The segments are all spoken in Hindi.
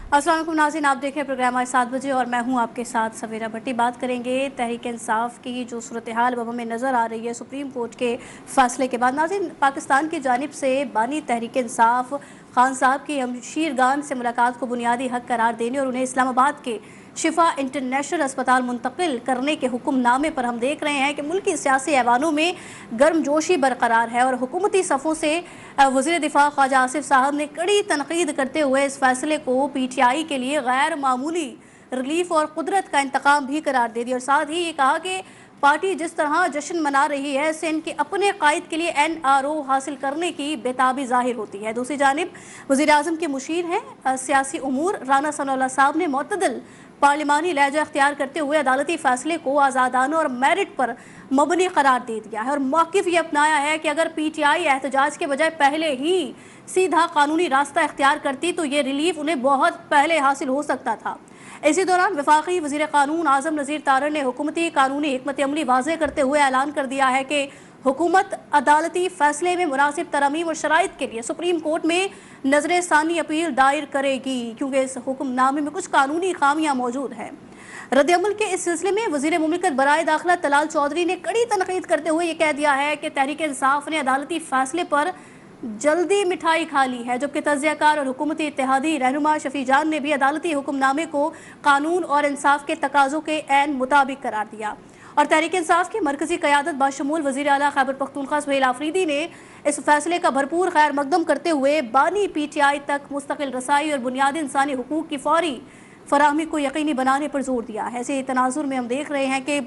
अस्सलाम वालेकुम नाज़रीन, आप देखें प्रोग्राम आज 7 बजे और मैं हूं आपके साथ सवेरा भट्टी। बात करेंगे तहरीक इंसाफ की जो सूरत हाल अब हमें नज़र आ रही है सुप्रीम कोर्ट के फैसले के बाद। नाज़रीन, पाकिस्तान की जानिब से बानी तहरीक इंसाफ खान साहब की हमशीरगान से मुलाकात को बुनियादी हक करार देने और उन्हें इस्लामाबाद के शिफा इंटरनेशनल अस्पताल मुंतकिल करने के हुक्मनामे पर हम देख रहे हैं कि मुल्की सियासी ऐवानों में गर्मजोशी बरकरार है और हुकूमती सफ़ों से वज़ीर दिफा ख्वाजा आसिफ साहब ने कड़ी तनकीद करते हुए इस फैसले को PTI के लिए गैर मामूली रिलीफ और कुदरत का इंतकाम भी करार दे दिया और साथ ही ये कहा कि पार्टी जिस तरह जश्न मना रही है इससे इनके अपने कायद के लिए NRO हासिल करने की बेताबी जाहिर होती है। दूसरी जानिब वज़ीर आज़म के मुशीर हैं सियासी उमूर राना सनाउल्लाह साहब ने मुतदल पार्लिमानी लहजा अख्तियार करते हुए अदालती फैसले को आज़ादाना और मेरिट पर मबनी करार दे दिया है और मौक़िफ़ ये अपनाया है कि अगर PTI एहतजाज के बजाय पहले ही सीधा कानूनी रास्ता अख्तियार करती तो ये रिलीफ उन्हें बहुत पहले हासिल हो सकता था। इसी दौरान वफाकी वज़ीर क़ानून आज़म नज़ीर तारड़ ने हुकूमती कानूनी हिकमत अमली वाज़ेह करते हुए ऐलान कर दिया है कि हुकूमत अदालती फैसले में मुनासिब तरमीम और शराइत के लिए सुप्रीम कोर्ट में नजर सानी अपील दायर करेगी, क्योंकि इस हुक्मनामे में कुछ कानूनी खामियां मौजूद हैं। रद्द-ए-अमल के इस सिलसिले में वज़ीर मुमलिकत बराए दाखिला तलाल चौधरी ने कड़ी तनकीद करते हुए ये कह दिया है कि तहरीक इंसाफ ने अदालती फैसले पर जल्दी मिठाई खा ली है, जबकि तज्ज़ियाकार और हुकूमती इत्तेहादी रहनुमा शफी जान ने भी अदालती हुक्मनामे को कानून और इंसाफ के तकाज़ों के ऐन मुताबिक करार दिया और तहरीक इंसाफ की मरकजी क़यादत बाशमूल वज़ीर आला खैबर पख्तूनख्वा सुहेल आफरीदी ने इस फैसले का भरपूर खैर मकदम करते हुए बानी PTI तक मुस्तकिल रसाई और बुनियादी इंसानी हुकूक की फौरी फराहमी को यकीनी बनाने पर जोर दिया है। ऐसे तनाजुर में हम देख रहे हैं कि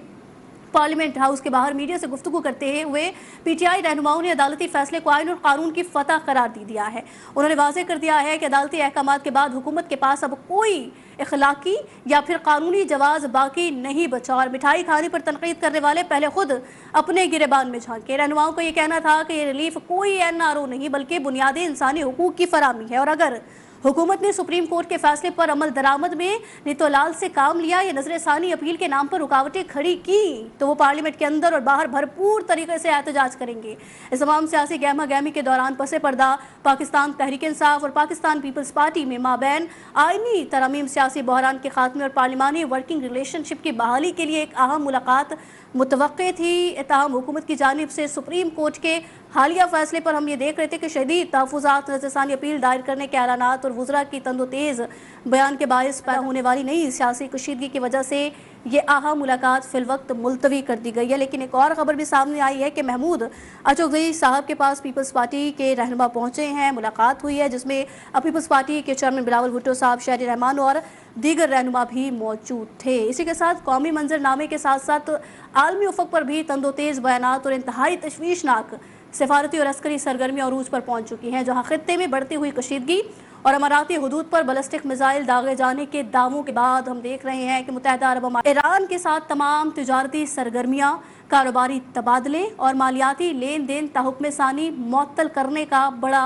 पार्लियामेंट हाउस के बाहर मीडिया से गुफ्तगू करते हुए PTI रहनुमाओं ने अदालती फैसले को आइन और कानून की फतह करार दे दिया है। उन्होंने वाज़ेह कर दिया है कि अदालती अहकामात के बाद हुकूमत के पास अब कोई इखलाकी या फिर कानूनी जवाज़ बाकी नहीं बचा और मिठाई खाने पर तनकीद करने वाले पहले खुद अपने गिरेबान में झांके। रहनुमाओं का ये कहना था कि ये रिलीफ कोई NRO नहीं बल्कि बुनियादी इंसानी हुकूक की फराहमी है और अगर हुकूमत ने सुप्रीम कोर्ट के फैसले पर अमल दरामद में नितोलाल से काम लिया या नजर सानी अपील के नाम पर रुकावटें खड़ी की तो वो पार्लियामेंट के अंदर और बाहर भरपूर तरीके से एहतजाज करेंगे। इस तमाम सियासी गहमा गहमी के दौरान पसे पर्दा पाकिस्तान तहरीक इंसाफ और पाकिस्तान पीपल्स पार्टी में माबैन आइनी तरमीम, सियासी बहरान के खात्मे और पार्लिमानी वर्किंग रिलेशनशिप की बहाली के लिए एक अहम मुलाकात मुतवक्के थी। ताहम हुकूमत की जानिब से सुप्रीम कोर्ट के हालिया फैसले पर हम ये देख रहे थे कि शदीद तहफ़्फ़ुज़ात, नज़रसानी अपील दायर करने के ऐलानात और वज़रा की तंदो तेज़ बयान के बायस पैदा होने वाली नई सियासी कशीदगी की वजह से ये अहम मुलाकात फ़िलवक्त मुलतवी कर दी गई है। लेकिन एक और ख़बर भी सामने आई है कि महमूद अचौकज़ई साहब के पास पीपल्स पार्टी के रहनुमा पहुँचे हैं, मुलाकात हुई है जिसमें पीपल्स पार्टी के चेयरमैन बिलावल भुट्टो साहब, शहरी रहमान और दीगर रहनुमा भी मौजूद थे। इसी के साथ कौमी मंजरनामे के साथ साथ आलमी उफ़क़ पर भी तंदो तेज़ बयानात और इंतहाई तशवीशनाक सफारती और अस्करी सरगर्मियाँ अरूज पर पहुँच चुकी हैं, जहाँ खित्ते में बढ़ती हुई कशीदगी और अमाराती हदूद पर बैलिस्टिक मिसाइल दागे जाने के दावों के बाद हम देख रहे हैं कि मुत्तहिदा अरब अमारात ईरान के साथ तमाम तिजारती सरगर्मियाँ, कारोबारी तबादले और मालियाती लेन देन ताहुक्म सानी मुअत्तल करने का बड़ा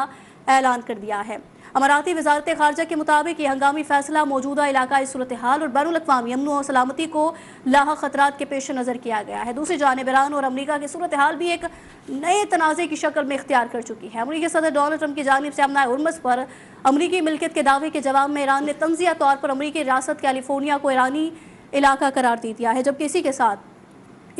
ऐलान कर दिया है। अमाराती वजारत खारजा के मुताबिक ये हंगामी फैसला मौजूदा इलाकाई सूरत हाल और बैनुल-अक़वामी अमन और सलामती को लाहक खतरात के पेश नज़र किया गया है। दूसरी जानिब ईरान और अमरीका की सूरत हाल भी एक नए तनाज़े की शक्ल में इख्तियार कर चुकी है। अमरीकी सदर डोनाल्ड ट्रंप की जानिब से अमना हुर्मुज़ पर अमरीकी मिल्कियत के दावे के जवाब में ईरान ने तंज़िया तौर पर अमरीकी रियासत कैलिफोर्निया को ईरानी इलाका करार दे दिया है, जबकि इसी के साथ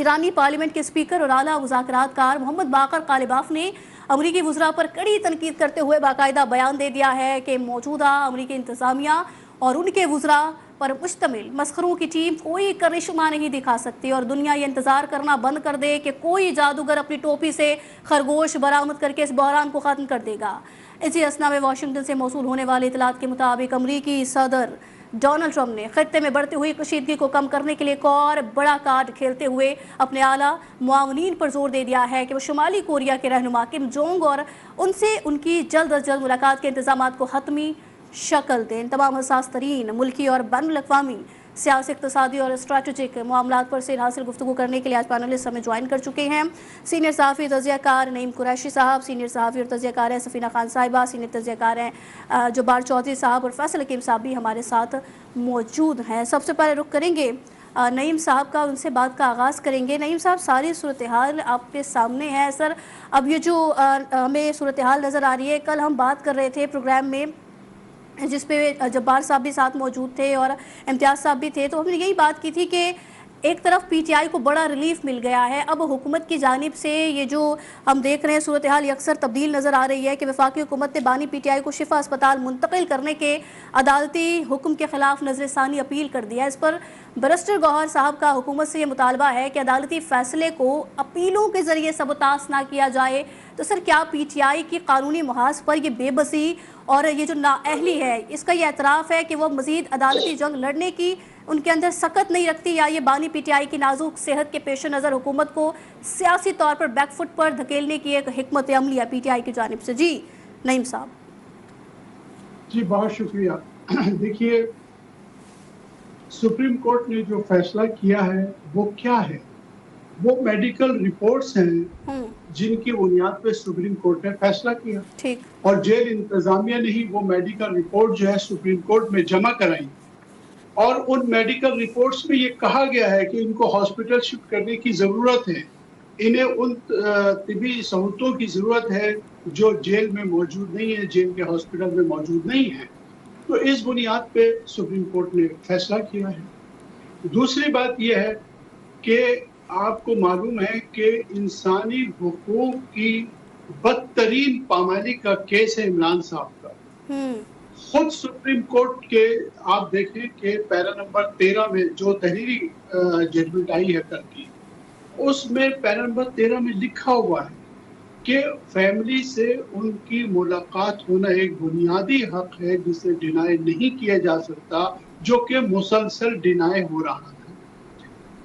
ईरानी पार्लियामेंट के स्पीकर और आला मुज़ाकरातकार मोहम्मद बाकर कालिबाफ ने अमरीकी वज़रा पर कड़ी तनकीद करते हुए बाकायदा बयान दे दिया है कि मौजूदा अमरीकी इंतज़ामिया और उनके वज़रा पर मुश्तमिल मस्खरों की टीम कोई करिश्मा नहीं दिखा सकती और दुनिया ये इंतज़ार करना बंद कर दे कि कोई जादूगर अपनी टोपी से खरगोश बरामद करके इस बहरान को ख़त्म कर देगा। इसी असना में वाशिंगटन से मौसूल होने वाले इतलात के मुताबिक अमरीकी सदर डोनाल्ड ट्रंप ने खित्ते में बढ़ती हुई कशीदगी को कम करने के लिए एक और बड़ा कार्ड खेलते हुए अपने आला मुआवनीन पर जोर दे दिया है कि वो शुमाली कोरिया के रहनुमा किम जोंग और उनसे उनकी जल्द अज जल्द मुलाकात के इंतजामात को हतमी शक्ल दें। तमाम हसास तरीन मुल्की और बैनुल-अक़वामी सियासी, इक़्तिसादी और स्ट्रैटेजिक मामलात पर सेर हासिल गुफ्तगू करने के लिए आज पैनलिस्ट हमें ज्वाइन कर चुके हैं। सीनियर सहाफ़ी तज़ियाकार नईम कुरैशी साहब, सीनियर सहाफ़ी और तज़ियाकार हैं सफ़ीना खान साहिबा, सीनियर तज़ियाकार हैं जुबार चौधरी साहब और फैसल हकीम साहब भी हमारे साथ मौजूद हैं। सबसे पहले रुख करेंगे नईम साहब का, उनसे बात का आगाज़ करेंगे। नईम साहब, सारी सूरत हाल आपके सामने है। सर, अब ये जो हमें सूरत हाल नज़र आ रही है, कल हम बात कर रहे थे प्रोग्राम में जिसपे जब्बार साहब भी साथ मौजूद थे और इम्तियाज़ साहब भी थे। तो हमने यही बात की थी कि एक तरफ पीटीआई को बड़ा रिलीफ मिल गया है, अब हुकूमत की जानिब से ये जो हम देख रहे हैं सूरत हाल अक्सर तब्दील नज़र आ रही है कि वफाकी हुकूमत ने बानी पीटीआई को शिफा अस्पताल मुंतकिल करने के अदालती हुक्म के खिलाफ नजरसानी अपील कर दिया। इस पर बैरिस्टर गौहर साहब का हुकूमत से ये मुतालबा है कि अदालती फैसले को अपीलों के जरिए सबतास ना किया जाए। तो सर, क्या पीटीआई की कानूनी मुहाज पर यह बेबसी और ये जो नाअहली है, इसका ये एतराफ़ है कि वह मज़ीद अदालती जंग लड़ने की उनके अंदर सकत नहीं रखती, या ये बानी पीटीआई की नाजुक सेहत के पेश नज़र हुकूमत को सियासी तौर पर बैकफुट पर धकेलने की एक हिकमत अमली है पीटीआई की जानिब से? जी नईम साहब। जी बहुत शुक्रिया। देखिए, सुप्रीम कोर्ट ने जो फैसला किया है वो क्या है? वो मेडिकल रिपोर्ट्स हैं जिनकी बुनियाद पे सुप्रीम कोर्ट ने फैसला किया। ठीक। और जेल इंतजामिया ने ही वो मेडिकल रिपोर्ट जो है सुप्रीम कोर्ट में जमा कराई, और उन मेडिकल रिपोर्ट्स में ये कहा गया है कि इनको हॉस्पिटल शिफ्ट करने की ज़रूरत है, इन्हें उन तिबी सहूलतों की ज़रूरत है जो जेल में मौजूद नहीं है, जेल के हॉस्पिटल में मौजूद नहीं है। तो इस बुनियाद पे सुप्रीम कोर्ट ने फैसला किया है। दूसरी बात यह है कि आपको मालूम है कि इंसानी हुकूक की बदतरीन पामाली का केस है इमरान साहब का। खुद सुप्रीम कोर्ट के आप देखें कि पैरा नंबर 13 में जो तहरीरी जजमेंट आई है कल की, उसमें पैरा नंबर 13 में लिखा हुआ है कि फैमिली से उनकी मुलाकात होना एक बुनियादी हक है जिसे डिनाई नहीं किया जा सकता, जो कि मुसलसल डिनाई हो रहा है।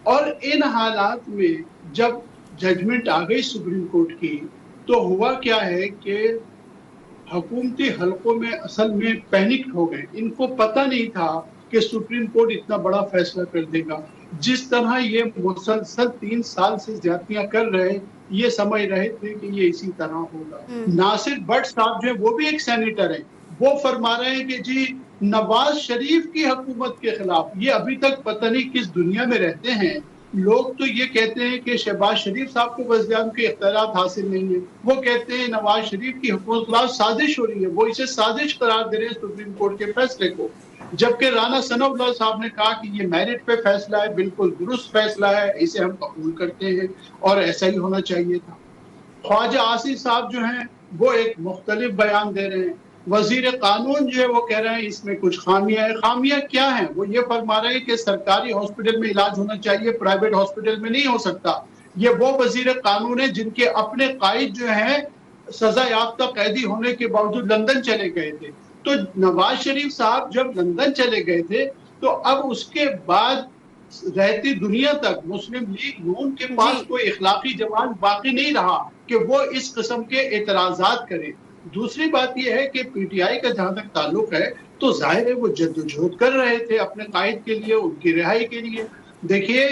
और इन हालात में जब जजमेंट आ गई सुप्रीम कोर्ट की, तो हुआ क्या है कि हुकूमती हलकों में असल में पैनिक हो गए। इनको पता नहीं था कि सुप्रीम कोर्ट इतना बड़ा फैसला कर देगा। जिस तरह ये मुसलसल 3 साल से ज्यादतियां कर रहे, ये समझ रहे थे कि ये इसी तरह होगा। नासिर भट्ट साहब जो है वो भी एक सेनेटर है, वो फरमा रहे हैं कि जी नवाज शरीफ की हुकूमत के खिलाफ, ये अभी तक पता नहीं किस दुनिया में रहते हैं। लोग तो ये कहते हैं कि शहबाज शरीफ साहब को वज़ीर-ए-आज़म के इख्तियारात हासिल नहीं है, वो कहते हैं नवाज शरीफ की हुकूमत के खिलाफ साजिश हो रही है, वो इसे साजिश करार दे रहे हैं सुप्रीम कोर्ट के फैसले को। जबकि राना सनाउल्लाह साहब ने कहा कि ये मेरिट पे फैसला है, बिल्कुल दुरुस्त फैसला है, इसे हम कबूल करते हैं और ऐसा ही होना चाहिए था। ख्वाजा आसिफ साहब जो हैं वो एक मुख्तलिफ बयान दे रहे हैं। वजीर कानून जो है वो कह रहे हैं इसमें कुछ खामियां हैं। खामियां क्या हैं? वो ये फरमा रहे हैं कि सरकारी हॉस्पिटल में इलाज होना चाहिए, प्राइवेट हॉस्पिटल में नहीं हो सकता। ये वो वजीर कानून है जिनके अपने कायद जो है सजा याफ्ता कैदी होने के बावजूद लंदन चले गए थे। तो नवाज शरीफ साहब जब लंदन चले गए थे, तो अब उसके बाद रहती दुनिया तक मुस्लिम लीग नून के पास कोई इखलाकी जवाब बाकी नहीं रहा कि वो इस किस्म के एतराजात करे। दूसरी बात यह है कि पीटीआई का जहां तक ताल्लुक है, तो जाहिर है वो जद्दोजहद कर रहे थे अपने कायद के लिए, उनकी रिहाई के लिए। देखिए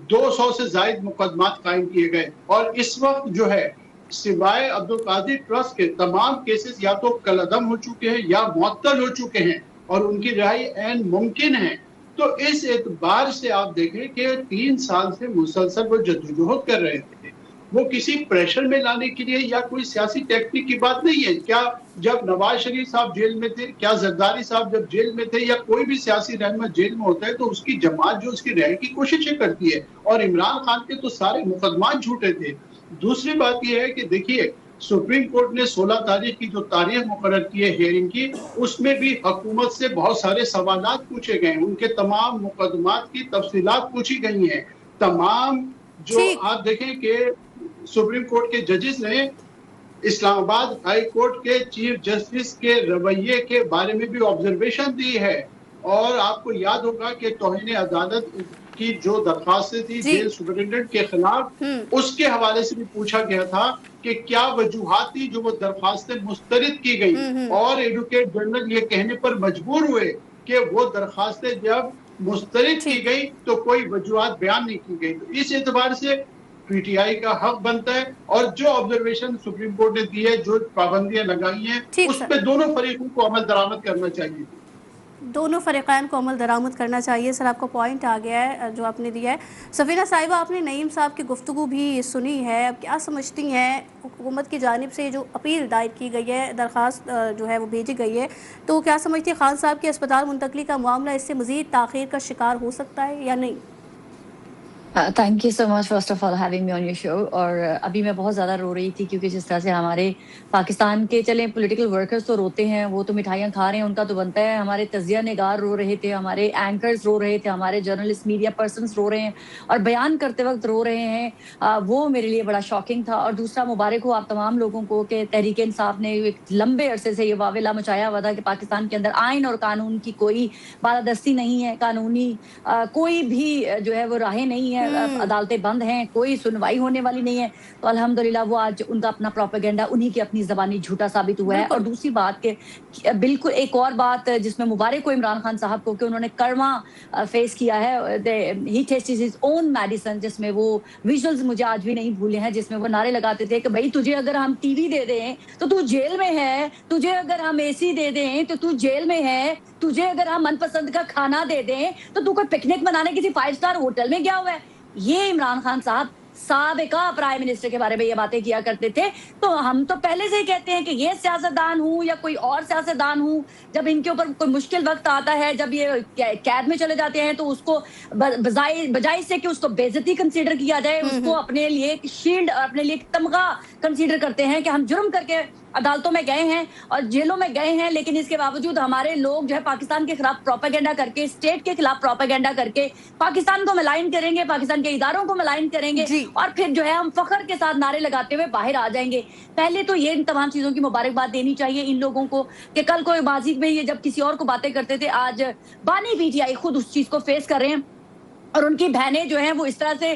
200 से ज्यादा मुकदमात कायम किए गए, और इस वक्त जो है सिवाय अब्दुल कादिर ट्रस्ट के तमाम केसेस या तो कलअदम हो चुके हैं या मुअत्तल हो चुके हैं, और उनकी रिहाई ऐन मुमकिन है। तो इस एतबार से आप देखें कि 3 साल से मुसलसल वो जद्दोजहद कर रहे थे। वो किसी प्रेशर में लाने के लिए या कोई सियासी टेक्निक की बात नहीं है। क्या जब नवाज शरीफ साहब जेल में थे, क्या जरदारी साहब जब जेल में थे, या कोई भी सियासी रहनुमा जेल में होता है तो उसकी जमात जो उसकी रिहाई की कोशिशें करती है, और इमरान खान के तो सारे मुकदमात झूठे थे। दूसरी बात यह है कि देखिए सुप्रीम कोर्ट ने 16 तारीख की जो तारीख मुकर्रर की है हियरिंग की, उसमें भी हुकूमत से बहुत सारे सवालात पूछे गए, उनके तमाम मुकदमात की तफसीलात पूछी गई हैं। तमाम जो आप देखें कि सुप्रीम कोर्ट के जजेस ने इस्लामाबाद हाई कोर्ट के चीफ जस्टिस के रवैये के बारे में भी ऑब्जर्वेशन दी है। और आपको याद होगा कि तौहीन अदालत की जो दरखास्तें थी जेल सुपरिटेंडेंट के खिलाफ, उसके हवाले से भी पूछा गया था कि क्या वजूहात थी जो वो दरखास्तें मुस्तरद की गई, और एडवोकेट जनरल ये कहने पर मजबूर हुए कि वो दरखास्तें जब मुस्तरद की गई तो कोई वजूहात बयान नहीं की गई। तो इस एतबार से पीटीआई का हक बनता है, और जो ऑब्जर्वेशन सुप्रीम कोर्ट ने दी है, जो पाबंदियां लगाई हैं, उस पर दोनों फरीकों को अमल दरामद करना चाहिए। दोनों फ़रीक़ैन को अमल दरामद करना चाहिए। सर आपका पॉइंट आ गया है जो आपने दिया है। सफ़ीना साहिबा, आपने नईम साहब की गुफ्तगू भी सुनी है, अब क्या समझती हैं हुकूमत की जानिब से जो अपील दायर की गई है, दरख्वास्त जो है वो भेजी गई है, तो क्या समझती है खान साहब की अस्पताल मुंतकली का मामला इससे मज़ीद ताख़ीर का शिकार हो सकता है या नहीं? Thank you so much first of all having me on your show. और अभी मैं बहुत ज़्यादा रो रही थी क्योंकि जिस तरह से हमारे पाकिस्तान के चले पॉलिटिकल वर्कर्स तो रोते हैं, वो तो मिठाइयाँ खा रहे हैं, उनका तो बनता है। हमारे तजिया निगार रो रहे थे, हमारे एंकर्स रो रहे थे, हमारे जर्नलिस्ट मीडिया पर्सनस रो रहे हैं और बयान करते वक्त रो रहे हैं। वो मेरे लिए बड़ा शॉकिंग था। और दूसरा, मुबारक हो आप तमाम लोगों को कि तहरीक इंसाफ ने एक लंबे अरसे से ये वावेला मचाया हुआ था कि पाकिस्तान के अंदर आइन और कानून की कोई बालादस्ती नहीं है, कानूनी कोई भी जो है वो राहें नहीं है, अदालतें बंद हैं, कोई सुनवाई होने वाली नहीं है। तो अल्हम्दुलिल्लाह वो आज उनका अपना प्रोपेगेंडा उन्हीं की अपनी ज़बानी झूठा साबित हुआ है। और दूसरी बात के बिल्कुल एक और बात जिसमें मुबारक हो इमरान खान साहब को कि उन्होंने कर्मा फेस किया है। ही टेस्टेड हिज ओन मेडिसिन, जिसमें वो विजुअल्स मुझे आज भी नहीं भूले हैं, जिसमें वो नारे लगाते थे कि भाई तुझे अगर हम टीवी दे दें तो तू जेल में है, तुझे अगर हम एसी दे दें तो तू जेल में है, तुझे अगर हम मनपसंद का खाना दे दें तो तू कोई पिकनिक मनाने किसी 5 स्टार होटल में गया हुआ है। ये इमरान खान साहब साबिका प्राइम मिनिस्टर के बारे में ये बातें किया करते थे। तो हम तो पहले से ही कहते हैं कि ये सियासतदान हूँ या कोई और सियासतदान हूँ, जब इनके ऊपर कोई मुश्किल वक्त आता है, जब ये कैद में चले जाते हैं, तो उसको बजाय से कि उसको बेइज्जती कंसीडर किया जाए, उसको अपने लिए एक शील्ड, अपने लिए एक तमगा कंसीडर करते हैं कि हम जुर्म करके अदालतों में गए हैं और जेलों में गए हैं, लेकिन इसके बावजूद हमारे लोग जो है पाकिस्तान के खिलाफ प्रोपेगेंडा करके, स्टेट के खिलाफ प्रोपेगेंडा करके पाकिस्तान को मलाइन करेंगे, पाकिस्तान के इदारों को मलाइन करेंगे और फिर जो है हम फख्र के साथ नारे लगाते हुए बाहर आ जाएंगे। पहले तो ये इन तमाम चीजों की मुबारकबाद देनी चाहिए इन लोगों को कि कल को माजी में ये जब किसी और को बातें करते थे, आज बानी पीटीआई खुद उस चीज को फेस कर रहे हैं और उनकी बहनें जो हैं वो इस तरह से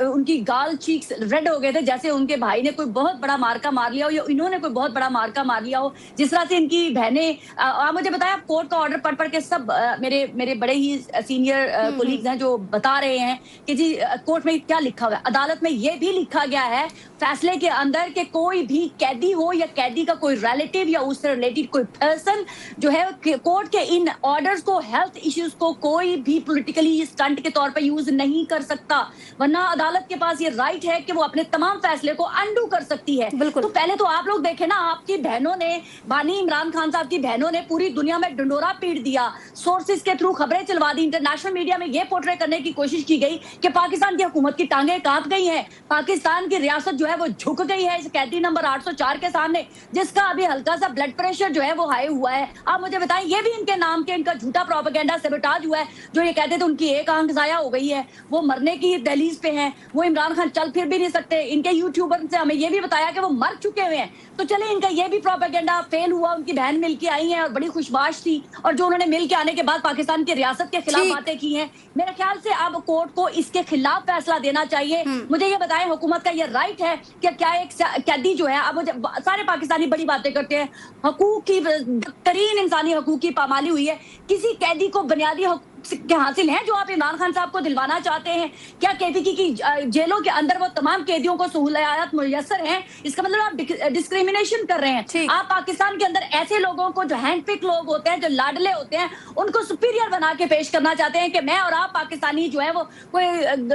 उनकी गाल चीक्स रेड हो गए थे जैसे उनके भाई ने कोई बहुत बड़ा मार्का मार लिया हो या इन्होंने कोई बहुत बड़ा मार्का मार लिया हो। जिस तरह से इनकी बहनें, आप मुझे बताया, आप कोर्ट का ऑर्डर पढ़ पढ़ के सब मेरे बड़े ही सीनियर कोलीग्स हैं जो बता रहे हैं कि जी कोर्ट में क्या लिखा हुआ है। अदालत में ये भी लिखा गया है फैसले के अंदर कि कोई भी कैदी हो या कैदी का कोई रिलेटिव या उससे रिलेटेड कोई पर्सन जो है कोर्ट के इन ऑर्डर्स को, हेल्थ इश्यूज को कोई भी पॉलिटिकली स्टंट के तौर पे यूज नहीं कर सकता, वरना अदालत के पास ये राइट है कि वो अपने तमाम फैसले को अंडू कर सकती है। तो पहले तो आप लोग देखें ना, आपकी बहनों ने, बानी इमरान खान साहब की बहनों ने पूरी दुनिया में डंडोरा पीट दिया, सोर्सेज के थ्रू खबरें चलवा दी, इंटरनेशनल मीडिया में ये पोर्ट्रे करने की कोशिश की गई कि पाकिस्तान की हुकूमत की टांगे कांप गई हैं, पाकिस्तान की रियासत जो है वो झुक गई है इस कैदी नंबर 804 के सामने, जिसका अभी हल्का सा ब्लड प्रेशर जो है वो हाई हुआ है। आप मुझे बताएं, ये भी इनके नाम के इनका झूठा प्रोपेगेंडा सेबोटाज हुआ है। जो ये कहते थे उनकी एक आंख जाया हो गई है, वो मरने की दहलीज पे हैं, वो इमरान खान चल फिर भी नहीं सकते, इनके यूट्यूबर से हमें ये भी बताया कि वो मर चुके हुए हैं। तो चले इनका ये भी प्रोपेगेंडा फेल हुआ, उनकी बहन मिल के आई है और बड़ी खुशबाश थी, और जो उन्होंने मिल के आने के बाद पाकिस्तान की रियासत के खिलाफ बातें की हैं, मेरे ख्याल से अब कोर्ट को इसके खिलाफ फैसला देना चाहिए। मुझे ये बताएं, हुकूमत का ये राइट है कि क्या एक कैदी जो है, अब मुझे सारे पाकिस्तानी बड़ी बातें करते हैं, हकूक की बदतरीन इंसानी हकूक की पामाली हुई है, किसी कैदी को बुनियादी के हासिल हैं जो आप इमरान खान साहब को दिलवाना चाहते हैं? क्या केपीके की जेलों के अंदर वो तमाम कैदियों को सहूलियात मुयस्सर हैं? इसका मतलब आप डिस्क्रिमिनेशन कर रहे हैं। आप पाकिस्तान के अंदर ऐसे लोगों को जो हैंडपिक लोग होते हैं, जो लाडले होते हैं, उनको सुपीरियर बना के पेश करना चाहते हैं कि मैं और आप पाकिस्तानी जो है वो कोई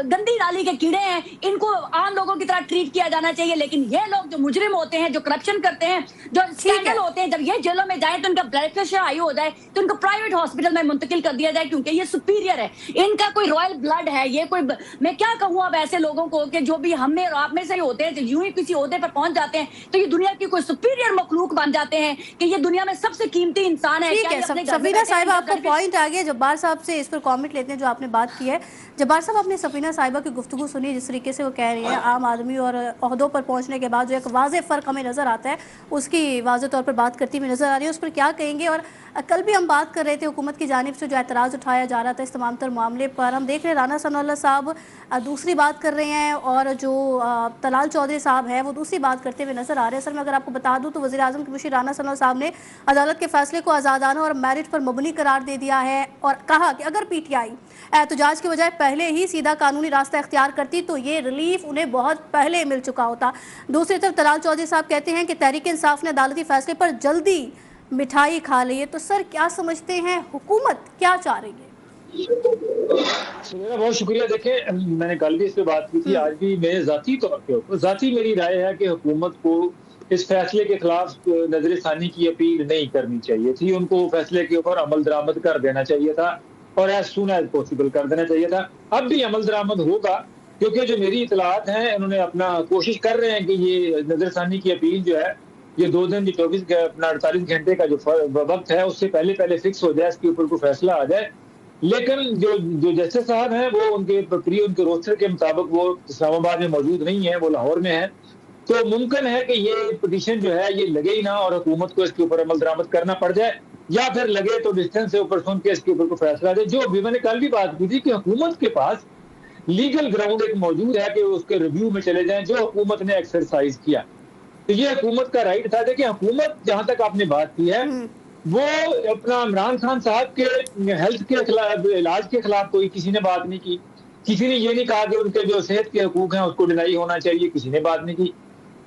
गंदी नाली के कीड़े हैं, इनको आम लोगों की तरह ट्रीट किया जाना चाहिए। लेकिन ये लोग जो मुजरिम होते हैं, जो करप्शन करते हैं, जो स्कैंडल होते हैं, जब ये जेलों में जाए तो इनका ब्लड प्रेशर हाई हो जाए तो इनको प्राइवेट हॉस्पिटल में मुंतकिल कर दिया जाए, क्योंकि ये सुपीरियर है, इनका कोई रॉयल ब्लड है। ये कोई, मैं क्या कहूं अब ऐसे लोगों को कि जो भी हम में और आप में से ही होते हैं, जो यूं ही किसी ओहदे पर पहुंच जाते हैं तो ये दुनिया की कोई सुपीरियर मखलूक बन जाते हैं कि ये दुनिया में सबसे कीमती इंसान है। ठीक है सफीना साहिबा, आपको पॉइंट आ गया। जब्बार साहब से इस पर कमेंट लेते हैं जो आपने बात की है। जब्बार साहब, आपने सफीना साहिबा की गुफ्तगू सुनी, जिस तरीके से वो कह रही है, आम आदमी और ओहदों पर पहुंचने के बाद जो एक वाज़ेह फ़र्क हमें नज़र आता है, उसकी वाज़ेह तौर पर बात करती हुई नज़र आ रही है, उस पर क्या कहेंगे? और कल भी हम बात कर रहे थे, हुकूमत की जानिब से जो एतराज़ उठाया जा रहा था इस तमाम तर मामले पर, हम देख रहे हैं राना सनाउल्लाह साहब दूसरी बात कर रहे हैं और जो तलाल चौधरी साहब हैं वो दूसरी बात करते हुए नज़र आ रहे हैं। सर मैं अगर आपको बता दूं तो वज़ीर आज़म के मुशीर राना सनाउल्लाह साहब ने अदालत के फैसले को आज़ादाना और मेरिट पर मबनी करार दे दिया है और कहा कि अगर पीटीआई एहतजाज के बजाय पहले ही सीधा कानूनी रास्ता इख्तियार करती तो ये रिलीफ उन्हें बहुत पहले मिल चुका होता। दूसरी तरफ तलाल चौधरी साहब कहते हैं कि तहरीक इंसाफ ने अदालती फैसले पर जल्दी मिठाई खा लिए। तो सर क्या समझते हैं, हुकूमत क्या चाह रही है? मेरा बहुत शुक्रिया। देखें, मैंने कल भी इस पे बात की थी, आज भी मेरे ज़ाती तौर पे ज़ाती मेरी राय है कि हुकूमत को इस फैसले के खिलाफ नजरसानी की अपील नहीं करनी चाहिए थी। उनको फैसले के ऊपर अमल दरामद कर देना चाहिए था और एज सून एज पॉसिबल कर देना चाहिए था। अब भी अमल दरामद होगा, क्योंकि जो मेरी इतलात हैं, इन्होंने अपना कोशिश कर रहे हैं कि ये नजरसानी की अपील जो है, ये 2 दिन, 24 अपना 48 घंटे का जो वक्त है, उससे पहले पहले फिक्स हो जाए, इसके ऊपर कोई फैसला आ जाए। लेकिन जो जो जस्टिस साहब हैं, वो उनके रोस्टर के मुताबिक वो इस्लामाबाद में मौजूद नहीं है, वो लाहौर में है। तो मुमकिन है कि ये पिटीशन जो है ये लगे ही ना और हुकूमत को इसके ऊपर अमल दरामद करना पड़ जाए, या फिर लगे तो डिस्टेंस से ऊपर सुन के इसके ऊपर कोई फैसला दे। जो भी मैंने कल भी बात की थी कि हुकूमत के पास लीगल ग्राउंड एक मौजूद है कि उसके रिव्यू में चले जाएं, जो हुकूमत ने एक्सरसाइज किया। तो ये हुकूमत का राइट था। देखिए, हुकूमत जहां तक आपने बात की है, वो अपना इमरान खान साहब के हेल्थ के खिलाफ, इलाज के खिलाफ कोई किसी ने बात नहीं की। किसी ने ये नहीं कहा कि उनके जो सेहत के हकूक हैं उसको डिनाई होना चाहिए, किसी ने बात नहीं की।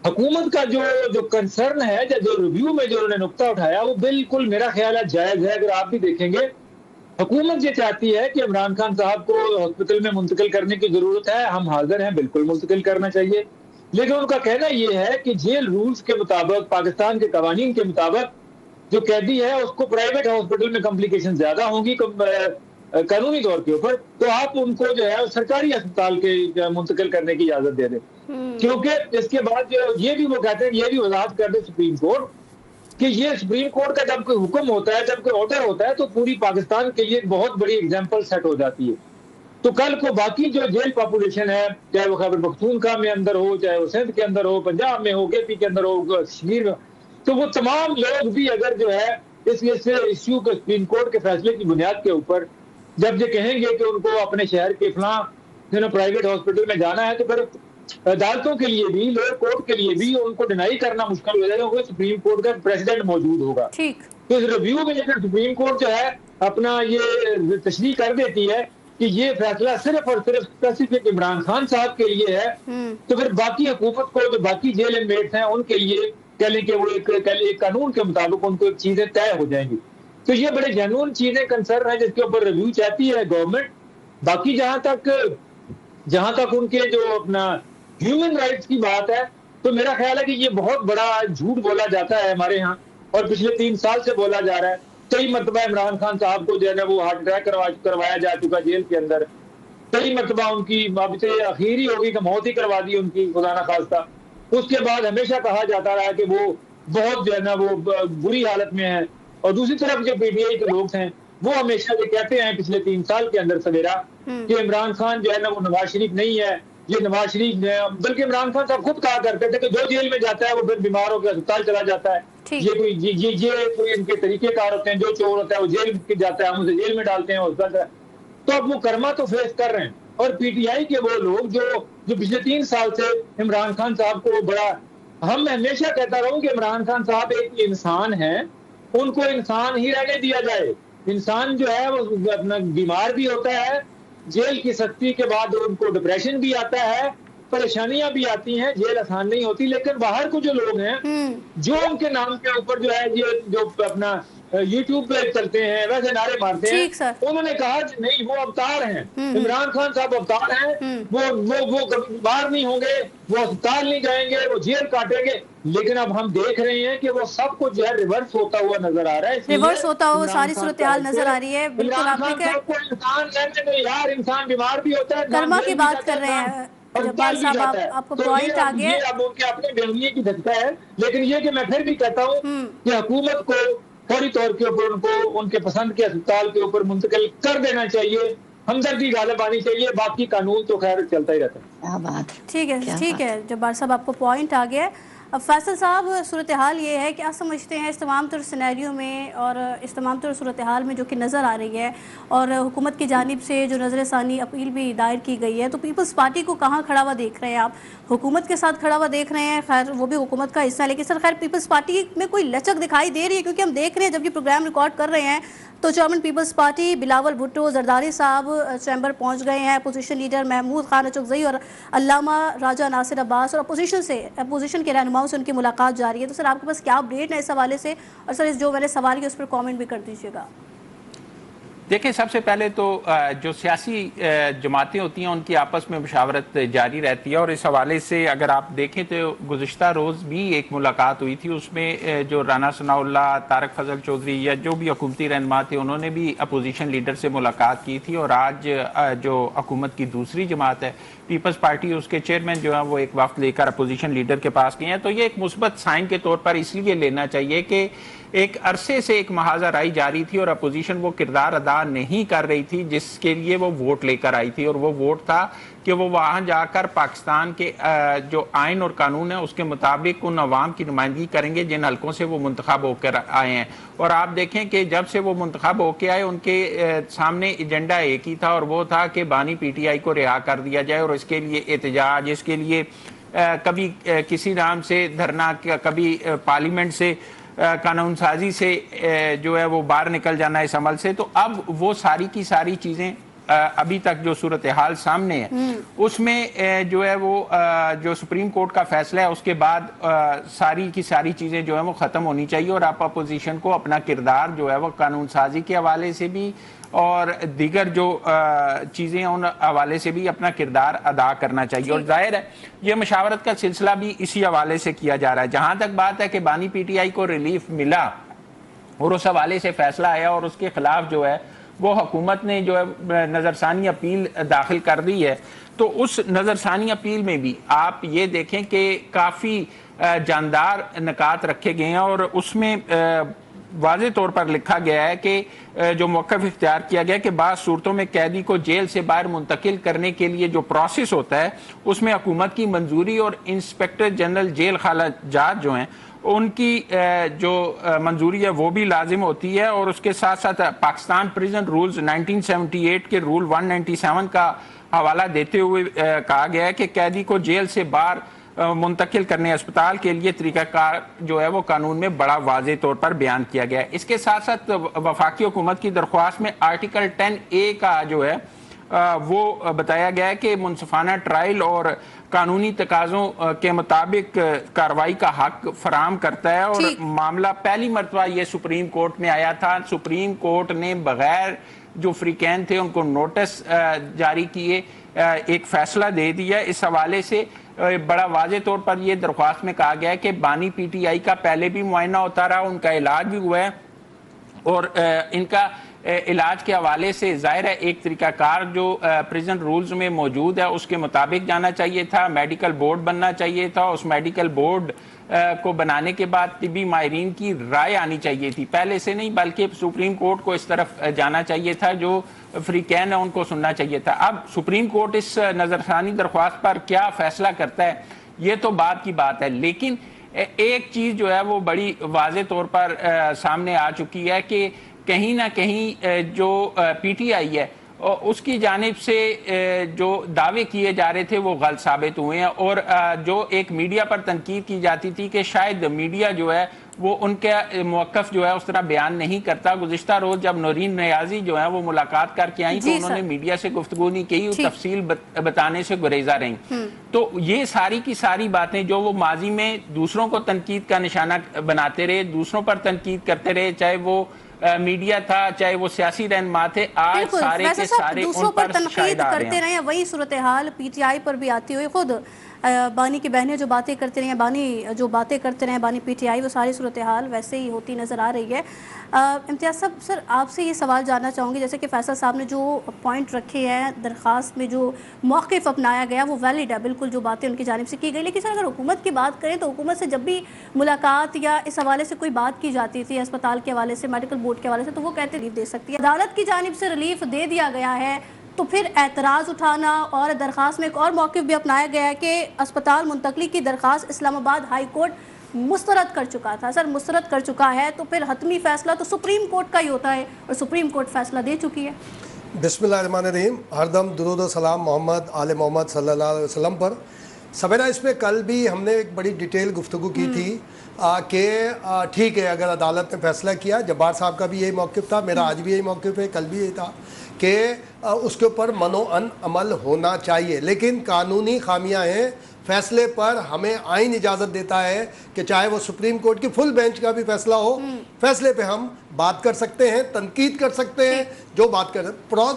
हुकूमत का जो कंसर्न है, जो रिव्यू में जो उन्होंने नुक्ता उठाया, वो बिल्कुल मेरा ख्याल है जायज है। अगर आप भी देखेंगे, हुकूमत ये चाहती है कि इमरान खान साहब को हॉस्पिटल में मुंतकिल करने की जरूरत है, हम हाजिर हैं, बिल्कुल मुंतकिल करना चाहिए। लेकिन उनका कहना यह है कि जेल रूल्स के मुताबिक, पाकिस्तान के कवानीन के मुताबिक, जो कैदी है उसको प्राइवेट हॉस्पिटल में कॉम्प्लिकेशन ज्यादा होंगी कानूनी तौर के ऊपर, तो आप उनको जो है सरकारी अस्पताल के मुंतकिल करने की इजाजत दे दें। क्योंकि इसके बाद जो ये भी वो कहते हैं, ये भी वजाहत कर दे सुप्रीम कोर्ट कि ये सुप्रीम कोर्ट का जब कोई हुक्म होता है, जब कोई ऑर्डर होता है, तो पूरी पाकिस्तान के लिए बहुत बड़ी एग्जाम्पल सेट हो जाती है। तो कल को बाकी जो जेल पॉपुलेशन है, चाहे वो खैबर पख्तूनख्वा में अंदर हो, चाहे वो सिंध के अंदर हो, पंजाब में हो, केपी के अंदर हो, कश्मीर में, तो वो तमाम लोग भी अगर जो है इस इश्यू के सुप्रीम कोर्ट के फैसले की बुनियाद के ऊपर जब ये कहेंगे कि उनको अपने शहर के फलां प्राइवेट हॉस्पिटल में जाना है, तो फिर अदालतों के लिए भी, लोअर कोर्ट के लिए भी उनको डिनाई करना मुश्किल हो जाएगा, क्योंकि सुप्रीम कोर्ट का प्रेसिडेंट मौजूद होगा। तो इस रिव्यू में अगर सुप्रीम कोर्ट जो है अपना ये तशरीह कर देती है कि ये फैसला सिर्फ और सिर्फ स्पेसिफिक इमरान खान साहब के लिए है, तो फिर बाकी हुकूमत को, जो बाकी जेल इनमेट्स हैं, उनके लिए कह लें कि वो एक कानून के मुताबिक उनको चीजें तय हो जाएंगी। तो ये बड़े जेन्युइन चीजें, कंसर्न है, जिसके ऊपर रिव्यू चाहती है गवर्नमेंट। बाकी जहां तक उनके जो अपना ह्यूमन राइट्स की बात है, तो मेरा ख्याल है कि ये बहुत बड़ा झूठ बोला जाता है हमारे यहाँ, और पिछले 3 साल से बोला जा रहा है। कई मरतबा इमरान खान साहब को जो है ना वो हार्ट अटैक करवाया जा चुका जेल के अंदर। कई मरतबा उनकी अब से आखिर ही होगी कि मौत ही करवा दी उनकी, खुदा ना खास्ता। उसके बाद हमेशा कहा जाता रहा कि वो बहुत जो है ना वो बुरी हालत में है। और दूसरी तरफ जो पीटीआई के लोग हैं, वो हमेशा ये कहते हैं पिछले 3 साल के अंदर सवेरा कि इमरान खान जो है ना वो नवाज शरीफ नहीं है, ये नवाज शरीफ, बल्कि इमरान खान साहब खुद कहा करते थे कि जो जेल में जाता है वो फिर बीमार होकर अस्पताल चला जाता है। ये कोई इनके तरीकेकार होते हैं, जो चोर होता है वो जेल जाता है, हम उसे जेल में डालते हैं अस्पताल। तो अब वो कर्मा तो फेस कर रहे हैं। और पीटीआई के वो लोग जो पिछले 3 साल से इमरान खान साहब को बड़ा, हम हमेशा कहता रहूं कि इमरान खान साहब एक इंसान है, उनको इंसान ही रहने दिया जाए। इंसान जो है वो अपना बीमार भी होता है, जेल की सख्ती के बाद उनको डिप्रेशन भी आता है, परेशानियां भी आती हैं, जेल आसान नहीं होती। लेकिन बाहर को जो लोग हैं, जो उनके नाम के ऊपर जो है ये जो अपना यूट्यूब पे चलते हैं, वैसे नारे मारते हैं, उन्होंने कहा कि नहीं, वो अवतार हैं, इमरान खान साहब अवतार हैं, वो बाहर नहीं होंगे, वो अस्पताल नहीं जाएंगे, वो जेल काटेंगे। लेकिन अब हम देख रहे हैं कि वो सब कुछ जो है रिवर्स होता हुआ नजर आ रहा है, रिवर्स होता हुआ सारी सूरत हाल नजर आ रही है। बिल्कुल, यार इंसान बीमार भी होता है, कर्मा की बात कर रहे हैं जब्बार साहब, आपको पॉइंट आ गया। अब उनके अपने बेहूनिये की धक्का है। लेकिन ये कि मैं फिर भी कहता हूँ कि हुकूमत को फौरी तौर के ऊपर उनको उनके पसंद के अस्पताल के ऊपर मुंतकिल कर देना चाहिए, हमदर्दी गालिब आनी चाहिए, बाकी कानून तो खैर चलता ही रहता है। क्या बात, ठीक है जब्बार साहब, आपको पॉइंट आ गया। अब फैसल साहब, सूरत हाल ये है, क्या समझते हैं इस तमाम तर सिनेरियो में और इस तमाम तर सूरत हाल में जो कि नज़र आ रही है, और हुकूमत की जानिब से जो नज़रसानी अपील भी दायर की गई है, तो पीपल्स पार्टी को कहाँ खड़ा हुआ देख रहे हैं आप? हुकूमत के साथ खड़ा हुआ देख रहे हैं, खैर वो भी हुकूमत का हिस्सा है, लेकिन सर खैर पीपल्स पार्टी में कोई लचक दिखाई दे रही है? क्योंकि हम देख रहे हैं जब ये प्रोग्राम रिकॉर्ड कर रहे हैं तो chairman People's Party Bilawal Bhutto Zardari साहब चैम्बर पहुंच गए हैं, अपोजिशन लीडर महमूद खान अचकजई और अल्लामा राजा नासिर अब्बास और अपोजिशन के रहनुमा रहनुमाओं से उनकी मुलाकात जारी है। तो सर आपके पास क्या अपडेट है इस हवाले से, और सर इस जो मैंने सवाल किया उस पर कॉमेंट भी कर दीजिएगा। देखिए, सबसे पहले तो जो सियासी जमातें होती हैं उनकी आपस में मुशावरत जारी रहती है, और इस हवाले से अगर आप देखें तो गुज़िश्ता रोज़ भी एक मुलाकात हुई थी। उसमें जो राना सनाउल्लाह, तारक फजल चौधरी या जो भी हुकूमती रहनुमा थे उन्होंने भी अपोजिशन लीडर से मुलाकात की थी। और आज जो हुकूमत की दूसरी जमात है पीपल्स पार्टी, उसके चेयरमैन जो है वो एक वक्त लेकर अपोजिशन लीडर के पास गए हैं। तो ये एक मुस्बत साइन के तौर पर इसलिए लेना चाहिए कि एक अरसे से एक महाजराई जारी थी और अपोजिशन वो किरदार अदा नहीं कर रही थी जिसके लिए वो वोट लेकर आई थी, और वो वोट था कि वो वहाँ जाकर पाकिस्तान के जो आइन और कानून है उसके मुताबिक उन अवाम की नुमाइंदगी करेंगे जिन हल्कों से वो मुंतखब होकर आए हैं। और आप देखें कि जब से वो मुंतखब होकर आए उनके सामने एजेंडा एक ही था, और वो था कि बानी PTI को रिहा कर दिया जाए, और इसके लिए एहतजाज, इसके लिए कभी किसी नाम से धरना, कभी पार्लियामेंट से कानून साजी से जो है वो बाहर निकल जाना इस अमल से। तो अब वो सारी की सारी चीज़ें अभी तक जो सूरत हाल सामने है उसमें जो है वो जो सुप्रीम कोर्ट का फैसला है उसके बाद सारी की सारी चीज़ें जो है वो ख़त्म होनी चाहिए, और आप अपोजिशन को अपना किरदार जो है वो कानून साजी के हवाले से भी और दीगर जो चीज़ें उन हवाले से भी अपना किरदार अदा करना चाहिए। और जाहिर है ये मशावरत का सिलसिला भी इसी हवाले से किया जा रहा है। जहाँ तक बात है कि बानी PTI को रिलीफ मिला और उस हवाले से फैसला आया और उसके खिलाफ जो है वो हुकूमत ने जो है नज़रसानी अपील दाखिल कर दी है, तो उस नज़रसानी अपील में भी आप ये देखें कि काफ़ी जानदार निकात रखे गए हैं, और उसमें वाज़े तौर पर लिखा गया है कि जो मौक़िफ़ इख्तियार किया गया है कि बाज़ सूरतों में कैदी को जेल से बाहर मुंतकिल करने के लिए जो प्रोसेस होता है उसमें हुकूमत की मंजूरी और इंस्पेक्टर जनरल जेल खाला जात जो हैं उनकी जो मंजूरी है वो भी लाजिम होती है। और उसके साथ साथ पाकिस्तान प्रिजन रूल्स 1978 के रूल 197 का हवाला देते हुए कहा गया है कि कैदी को जेल से बाहर मुंतकिल करने अस्पताल के लिए तरीक़ाकार जो है वो कानून में बड़ा वाज़े तौर पर बयान किया गया है। इसके साथ साथ वफाकी हुकूमत की दरख्वास्त में आर्टिकल 10A का जो है वो बताया गया है कि मुनसिफाना ट्रायल और कानूनी तकाज़ों के मुताबिक कार्रवाई का हक फराम करता है। और मामला पहली मरतबा ये सुप्रीम कोर्ट में आया था। सुप्रीम कोर्ट ने बगैर जो फ्रीकैन थे उनको नोटिस जारी किए एक फैसला दे दिया। इस हवाले से बड़ा वाज़े तौर पर यह दरख्वास्त में कहा गया है कि बानी PTI का पहले भी मुआयना होता रहा, उनका इलाज भी हुआ है, और इनका इलाज के हवाले से ज़ाहिर है एक तरीक़ाकार जो प्रिजन रूल्स में मौजूद है उसके मुताबिक जाना चाहिए था। मेडिकल बोर्ड बनना चाहिए था। उस मेडिकल बोर्ड को बनाने के बाद तिब्बी माहिरीन की राय आनी चाहिए थी, पहले से नहीं बल्कि सुप्रीम कोर्ट को इस तरफ जाना चाहिए था, जो फ्रीकैन है उनको सुनना चाहिए था। अब सुप्रीम कोर्ट इस नज़रसानी दरख्वास्त पर क्या फैसला करता है ये तो बात की बात है, लेकिन एक चीज़ जो है वो बड़ी वाज़े तौर पर सामने आ चुकी है कि कहीं ना कहीं जो PTI है उसकी जानिब से जो दावे किए जा रहे थे वो गलत साबित हुए हैं। और जो एक मीडिया पर तनकीद की जाती थी कि शायद मीडिया जो है वो उनके मौक़िफ़ जो है उस तरह बयान नहीं करता। गुज़िश्ता रोज़ जब नौरीन नियाज़ी जो है वो मुलाकात करके आई तो उन्होंने मीडिया से गुफ्तगू नहीं की, तफसील बताने से गुरेजा रही। तो ये सारी की सारी बातें जो वो माजी में दूसरों को तनकीद का निशाना बनाते रहे, दूसरों पर तनकीद करते रहे, चाहे वो मीडिया था चाहे वो सियासी रहनुमा थे, आज सारे के सारे दूसरों पर तनकीद करते रहे। वही सूरत हाल PTI पर भी आती हुई, खुद बानी की बहनें जो बातें करते रहे, बानी जो बातें करते रहे बानी PTI, वो सारी सूरत हाल वैसे ही होती नज़र आ रही है। इम्तियाज़ साहब, सर आपसे ये सवाल जानना चाहूँगी, जैसे कि फैसल साहब ने जो पॉइंट रखे हैं दरख्वास्त में, जो मौक़िफ़ अपनाया गया वो वैलिड है, बिल्कुल जो बातें उनकी जानिब से की गई। लेकिन सर अगर हुकूमत की बात करें तो हुकूमत से जब भी मुलाकात या इस हवाले से कोई बात की जाती थी, अस्पताल के हवाले से, मेडिकल बोर्ड के हवाले से, तो वो कहते रिलीफ दे सकती है। अदालत की जानिब से रिलीफ दे दिया गया है तो फिर एतराज़ उठाना, और दरख्वास्त में एक और मौक़िफ़ भी अपनाया गया है कि अस्पताल मुंतकली की दरख्वास्त इस्लामाबाद हाई कोर्ट मुस्तरद कर चुका था। सर मुस्तरद कर चुका है तो फिर हतमी फ़ैसला तो सुप्रीम कोर्ट का ही होता है, और सुप्रीम कोर्ट फ़ैसला दे चुकी है। बिस्मिल्लाहिर्रहमानिर्रहीम। हरदम दुरूद व सलाम मोहम्मद आले मोहम्मद सल्लल्लाहु अलैहि वसल्लम पर। सवेरा इस पर कल भी हमने एक बड़ी डिटेल गुफ्तगू की थी कि ठीक है, अगर अदालत ने फैसला किया, जब्बार साहब का भी यही मौक़िफ़ था, मेरा आज भी यही मौक़िफ़ है, कल भी यही था कि उसके ऊपर मनो अन अमल होना चाहिए, लेकिन कानूनी खामियां हैं, फैसले पर हमें आइन इजाज़त देता है कि चाहे वो सुप्रीम कोर्ट की फुल बेंच का भी फैसला हो, फैसले पे हम बात कर सकते हैं, तनकीद कर सकते हैं, जो बात कर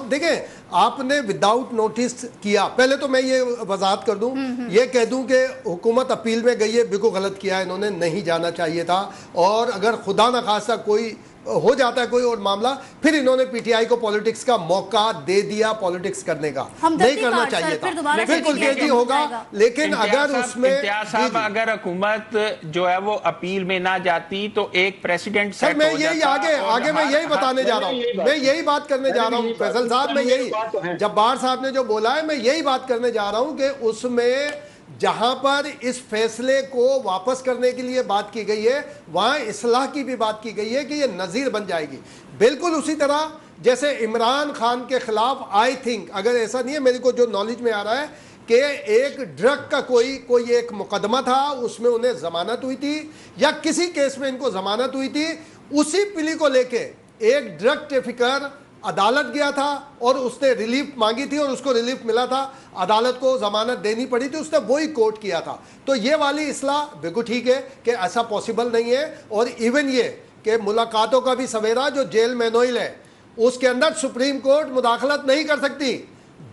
देखें आपने विदाउट नोटिस किया। पहले तो मैं ये वजाहत कर दूं, ये कह दूं कि हुकूमत अपील में गई है, बिल्कुल गलत किया है, इन्होंने नहीं जाना चाहिए था। और अगर खुदा न खासा कोई हो जाता है कोई और मामला, फिर इन्होंने पीटीआई को पॉलिटिक्स का मौका दे दिया, पॉलिटिक्स करने का नहीं करना चाहिए था। बिल्कुल केजी होगा, लेकिन अगर उसमें अगर हुकूमत जो है वो अपील में ना जाती तो एक प्रेसिडेंट सर, मैं यही आगे मैं यही बताने जा रहा हूँ, मैं यही बात करने जा रहा हूँ फैसल साहब, मैं यही जब्बार साहब ने जो बोला है मैं यही बात करने जा रहा हूँ कि उसमें जहां पर इस फैसले को वापस करने के लिए बात की गई है, वहां इस्लाह की भी बात की गई है कि ये नज़ीर बन जाएगी। बिल्कुल उसी तरह जैसे इमरान खान के खिलाफ आई थिंक, अगर ऐसा नहीं है, मेरे को जो नॉलेज में आ रहा है कि एक ड्रग का कोई एक मुकदमा था, उसमें उन्हें जमानत हुई थी या किसी केस में इनको जमानत हुई थी, उसी प्ली को लेके एक ड्रग ट्रैफिकर अदालत गया था और उसने रिलीफ मांगी थी और उसको रिलीफ मिला था, अदालत को जमानत देनी पड़ी थी, उसने वही कोर्ट किया था। तो ये वाली इस्लाह बिल्कुल ठीक है कि ऐसा पॉसिबल नहीं है। और इवन ये कि मुलाकातों का भी सवेरा, जो जेल मैनुअल है उसके अंदर सुप्रीम कोर्ट मुदाखलत नहीं कर सकती।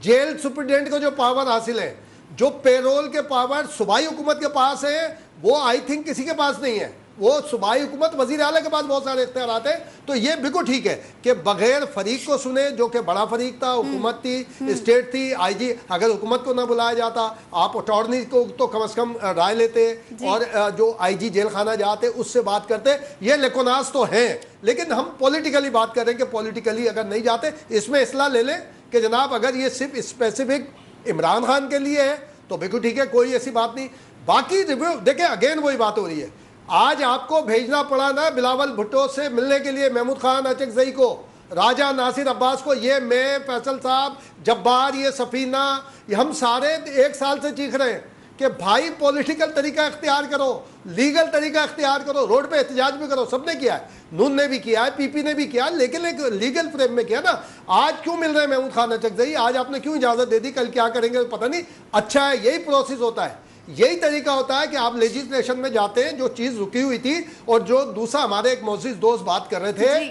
जेल सुप्रिटेंडेंट को जो पावर हासिल है, जो पेरोल के पावर सूबाई हुकूमत के पास है, वो आई थिंक किसी के पास नहीं है। वो सूबाई हुकूमत वजीर आला के पास बहुत सारे इख्तियारात हैं। तो ये बिल्कुल ठीक है कि बगैर फरीक को सुने, जो कि बड़ा फरीक था, हुकूमत थी, स्टेट थी, आईजी, अगर हुकूमत को ना बुलाया जाता, आप अटॉर्नी को तो कम से कम राय लेते और जो आईजी जेल खाना जाते उससे बात करते। ये लेकोनास तो हैं, लेकिन हम पॉलिटिकली बात करें कि पॉलिटिकली अगर नहीं जाते, इसमें इस्लाह ले लें कि जनाब अगर ये सिर्फ स्पेसिफिक इमरान खान के लिए है तो बिल्कुल ठीक है, कोई ऐसी बात नहीं। बाकी रिव्यू देखें, अगेन वही बात हो रही है। आज आपको भेजना पड़ा ना बिलावल भुट्टो से मिलने के लिए महमूद खान अचकजई को, राजा नासिर अब्बास को, ये मैं फैसल साहब, जब्बार, ये सफीना, ये हम सारे 1 साल से चीख रहे हैं कि भाई पॉलिटिकल तरीका इख्तियार करो, लीगल तरीका इख्तियार करो, रोड पे एहतजाज भी करो। सबने किया है, नून ने भी किया है, पीपी ने भी किया है, लेकिन एक लीगल फ्रेम में किया ना। आज क्यों मिल रहे हैं महमूद खान अचकजई, आज आपने क्यों इजाजत दे दी, कल क्या करेंगे पता नहीं। अच्छा है, यही प्रोसेस होता है, यही तरीका होता है कि आप लेजिस्लेशन में जाते हैं, जो चीज रुकी हुई थी। और जो दूसरा हमारे एक मोअज़्ज़िज़ दोस्त बात कर रहे थे,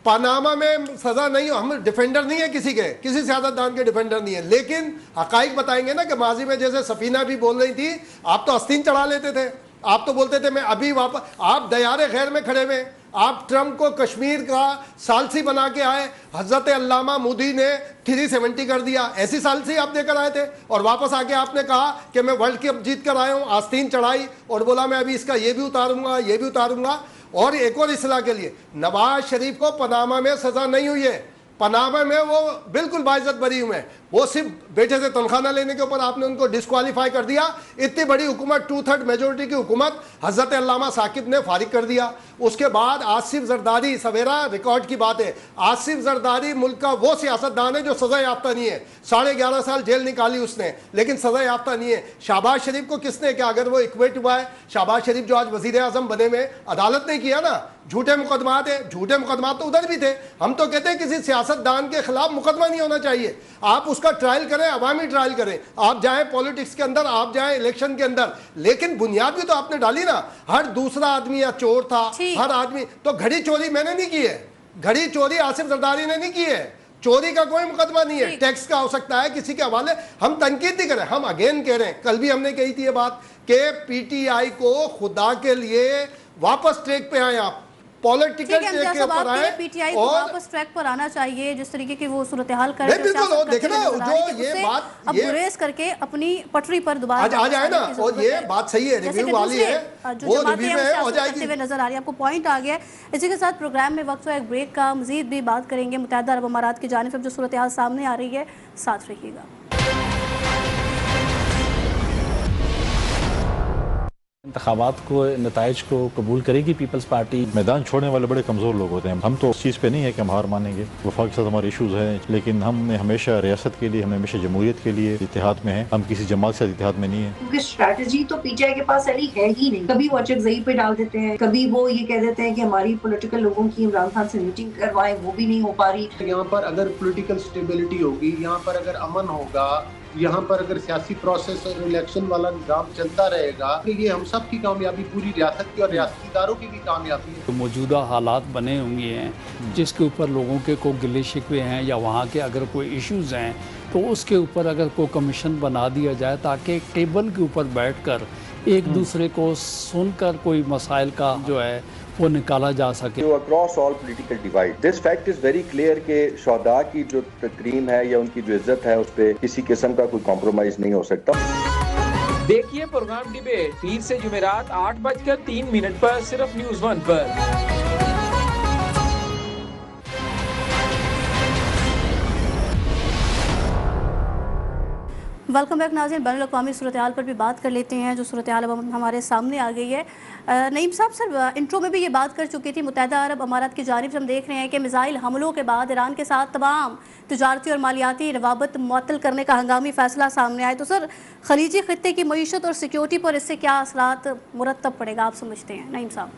पनामा में सजा नहीं, हम डिफेंडर नहीं है किसी के, किसी सियासतदान के डिफेंडर नहीं है, लेकिन हकाइक बताएंगे ना कि माजी में जैसे सफीना भी बोल रही थी, आप तो आस्तीन चढ़ा लेते थे, आप तो बोलते थे मैं अभी वापस, आप दयारे खैर में खड़े हुए, आप ट्रंप को कश्मीर का सालसी बना के आए, हजरत अल्लामा मोदी ने 370 कर दिया, ऐसी सालसी आप देकर आए थे, और वापस आके आपने कहा कि मैं वर्ल्ड कप जीत कर आया हूं, आस्तीन चढ़ाई और बोला मैं अभी इसका ये भी उतारूंगा, ये भी उतारूंगा। और एक और इस्लाह के लिए, नवाज शरीफ को पनामा में सजा नहीं हुई है, पनामा में वो बिल्कुल बाइज्जत बरी हुए, वो सिर्फ बेटे से तनख्वाह न लेने के ऊपर आपने उनको डिस्क्वालीफाई कर दिया। इतनी बड़ी हुकूमत, 2/3 मेजोरिटी की हुकूमत हजरत अल्लामा साकिब ने फारिग कर दिया। उसके बाद आसिफ जरदारी, सवेरा रिकॉर्ड की बात है, आसिफ जरदारी मुल्क का वो सियासतदान है जो सजा याफ्ता नहीं है, 11.5 साल जेल निकाली उसने, लेकिन सजा याफ्ता नहीं है। शहबाज शरीफ को किसने, क्या अगर वो इक्वेट हुआ है, शहबाज शरीफ जो आज वजीर आजम बने में, अदालत ने किया ना, झूठे मुकदमात है, झूठे मुकदमात तो उधर भी थे। हम तो कहते हैं किसी सियासतदान के खिलाफ मुकदमा नहीं होना चाहिए, आप उसका ट्रायल करें, अवामी ट्रायल करें, आप जाएं पॉलिटिक्स के अंदर, आप जाएं इलेक्शन के अंदर, लेकिन बुनियाद भी तो आपने डाली ना। हर दूसरा आदमी या चोर था, हर आदमी तो, घड़ी चोरी मैंने नहीं की है, घड़ी चोरी आसिफ जरदारी ने नहीं की है, चोरी का कोई मुकदमा नहीं है, टैक्स का हो सकता है किसी के हवाले। हम तनकीद नहीं करें, हम अगेन कह रहे हैं, कल भी हमने कही थी ये बात कि पीटीआई को खुदा के लिए वापस ट्रैक पे आए, आप पॉलिटिकल ट्रैक के ऊपर आए, पीटीआई को वापस ट्रैक पर आना चाहिए, जिस तरीके की वो सूरत हाल कर रहे हैं, बिल्कुल देखना जो ये बात अब गुरेज करके अपनी पटरी पर दोबारा आ जाए ना। और ये बात सही है, रिव्यू वाली है, वो रिव्यू में हो जाएगी, नजर आ रही है, आपको पॉइंट आ गया। इसी के साथ प्रोग्राम में वक्त हुआ एक ब्रेक का, मजीद भी बात करेंगे मुत्तहिदा अरब अमारात की जानिब से जो सूरत हाल सामने आ रही है, साथ रहिएगा। इंतखाबात को, नताइज को कबूल करेगी पीपल्स पार्टी। मैदान छोड़ने वाले बड़े कमज़ोर लोग होते हैं, हम तो उस चीज़ पे नहीं है कि हम हार मानेंगे, वफाक के साथ हमारे इशूज़ हैं, लेकिन हमने हमेशा रियासत के लिए, हम हमेशा जमहूरियत के लिए इत्तेहाद में हैं, हम किसी जमात से इत्तेहाद में नहीं है। क्योंकि स्ट्रैटेजी तो पीटीआई के पास अली है ही नहीं। कभी वो अचकजई पे डाल देते हैं, कभी वो ये कह देते हैं कि हमारी पॉलिटिकल लोगों की इमरान खान से मीटिंग करवाएं, वो भी नहीं हो पा रही। यहाँ पर अगर पॉलिटिकल स्टेबिलिटी होगी, यहाँ पर अगर अमन होगा, यहाँ पर अगर सियासी प्रोसेस और इलेक्शन वाला निज़ाम चलता रहेगा तो ये हम सब की कामयाबी, पूरी रियासत की और रियासती इदारों की भी कामयाबी है। तो मौजूदा हालात बने हुए हैं जिसके ऊपर लोगों के को गिले शिकवे हैं या वहाँ के अगर कोई इश्यूज़ हैं तो उसके ऊपर अगर कोई कमीशन बना दिया जाए ताकि एक टेबल के ऊपर बैठकर एक दूसरे को सुनकर कोई मसाइल का जो है वो निकाला जा सके। Across all political divide this fact is very clear कि शोहदा की जो तकरीम है या उनकी जो इज्जत है उस पर किसी किस्म का कोई कॉम्प्रोमाइज नहीं हो सकता। देखिए प्रोग्राम डिबेट पीर से जुमेरात 8:03 पर सिर्फ न्यूज़ 1 पर। वेलकम बैक नाज़रीन। बैनुल-अक़वामी सूरत-ए-हाल पर भी बात कर लेते हैं जो सूरत-ए-हाल अब हमारे सामने आ गई है। नईम साहब, सर इंट्रो में भी ये बात कर चुकी थी, मुत्तहिदा अरब अमारात की जानिब से हम देख रहे हैं कि मिसाइल हमलों के बाद ईरान के साथ तमाम तिजारती और मालियाती रवाबत मुअत्तल करने का हंगामी फैसला सामने आए, तो सर खलीजी खित्ते की मईशत और सिक्योरिटी पर इससे क्या असरात मुरतब पड़ेगा आप समझते हैं नईम साहब?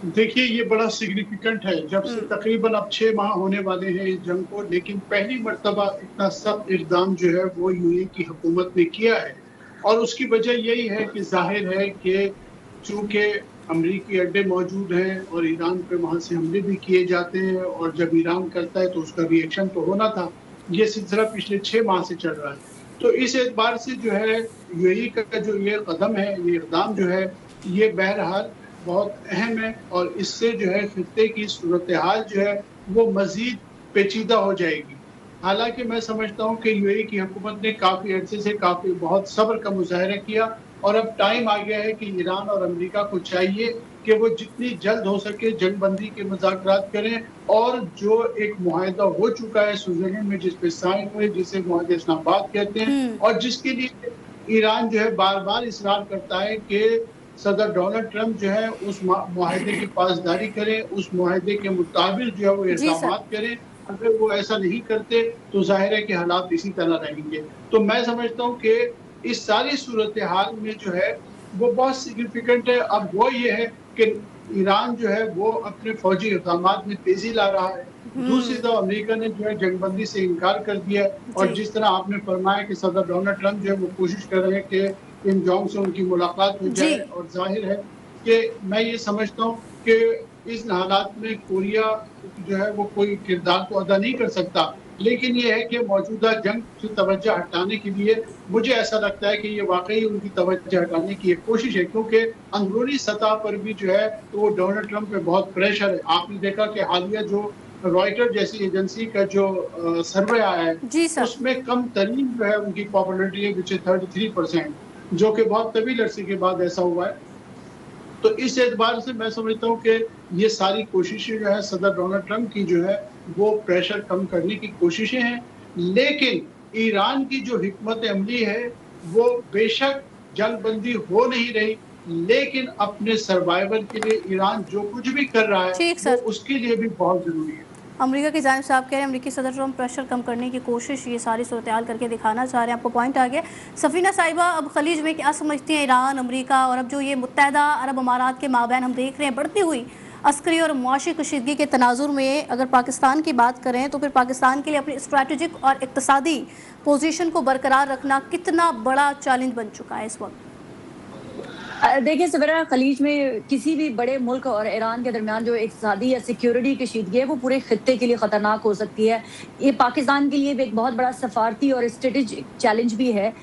देखिए, ये बड़ा सिग्निफिकेंट है जब से तकरीबन अब 6 माह होने वाले हैं इस जंग को, लेकिन पहली मर्तबा इतना सख्त इक़दाम जो है वो यूएई की हुकूमत ने किया है। और उसकी वजह यही है कि जाहिर है कि चूँकि अमरीकी अड्डे मौजूद हैं और ईरान पे वहाँ से हमले भी किए जाते हैं, और जब ईरान करता है तो उसका रिएक्शन तो होना था। ये सिलसिला पिछले 6 माह से चल रहा है। तो इस एतबार से जो है यूएई का जो ये कदम है, ये इक़दाम जो है, ये बहरहाल बहुत अहम है, और इससे जो है खित्ते की सूरत हाल जो है वो मज़ीद पेचीदा हो जाएगी। हालांकि मैं समझता हूँ कि यूएई की हुकूमत ने काफ़ी अर्से से बहुत सब्र का मुजाहरा किया, और अब टाइम आ गया है कि ईरान और अमेरिका को चाहिए कि वो जितनी जल्द हो सके जंगबंदी के मुज़ाकरात करें, और जो एक मुआहदा हो चुका है स्विट्ज़रलैंड में जिस पे साइन हुए, जिसे मुआहदा इस्लामाबाद कहते हैं, और जिसके लिए ईरान जो है बार बार इसरार करता है कि सदर डोनाल्ड ट्रंप जो है उस मुआहदे की पासदारी करें, उस मुआहदे के मुताबिक जो है वो इक़दाम करें। अगर वो ऐसा नहीं करते तो जाहिर है कि हालात इसी तरह रहेंगे। तो मैं समझता हूँ कि इस सारी सूरत हाल में जो है वो बहुत सिग्निफिकेंट है। अब वो ये है कि ईरान जो है वो अपने फौजी इक़दाम में तेजी ला रहा है। दूसरी तरफ अमेरिका ने जो है जंगबंदी से इनकार कर दिया, और जिस तरह आपने फरमाया कि सदर डोनाल्ड ट्रंप जो है वो कोशिश कर रहे हैं कि किम जोंग से उनकी मुलाकात हो जाए, और जाहिर है कि मैं ये समझता हूँ कि इस हालात में कोरिया जो है वो कोई किरदार तो अदा नहीं कर सकता, लेकिन ये है कि मौजूदा जंग से तवज्जो हटाने के लिए मुझे ऐसा लगता है कि ये वाकई उनकी तवज्जो हटाने की एक कोशिश है, क्योंकि अंदरूनी सतह पर भी जो है तो वो डोनाल्ड ट्रंप पे बहुत प्रेशर है। आपने देखा कि हालिया जो रॉयटर जैसी एजेंसी का जो सर्वे आया है उसमें कम तरीन जो है उनकी पॉपुलरिटी है, विच 33%, जो कि बहुत तवील अरसे के बाद ऐसा हुआ है। तो इस एतबार से मैं समझता हूँ कि ये सारी कोशिशें जो है सदर डोनाल्ड ट्रंप की जो है वो प्रेशर कम करने की कोशिशें हैं, लेकिन ईरान की जो हिकमत अमली है वो बेशक जंगबंदी हो नहीं रही, लेकिन अपने सर्वाइवल के लिए ईरान जो कुछ भी कर रहा है वो उसके लिए भी बहुत जरूरी है। अमेरिका की जानिब से आप कह रहे हैं अमेरिकी सदर ट्रंप प्रेशर कम करने की कोशिश ये सारी सूरत हाल करके दिखाना चाह रहे हैं, आपको पॉइंट आ गया। सफीना साहिबा, अब खलीज में क्या समझती हैं ईरान, अमेरिका और अब जो ये मुत्तहिदा अरब अमारात के माबैन हम देख रहे हैं बढ़ती हुई अस्करी और मुआशी कशीदगी के तनाजुर में अगर पाकिस्तान की बात करें तो फिर पाकिस्तान के लिए अपनी स्ट्रैटेजिक और इक़्तिसादी पोजीशन को बरकरार रखना कितना बड़ा चैलेंज बन चुका है इस वक्त? देखिए सवेरा, खलीज में किसी भी बड़े मुल्क और ईरान के दरमियान जो इक़्तिसादी या सिक्योरिटी कशीदगी है वो पूरे खित्ते के लिए ख़तरनाक हो सकती है। ये पाकिस्तान के लिए भी एक बहुत बड़ा सफारती और स्ट्रेटेजिक चैलेंज भी है,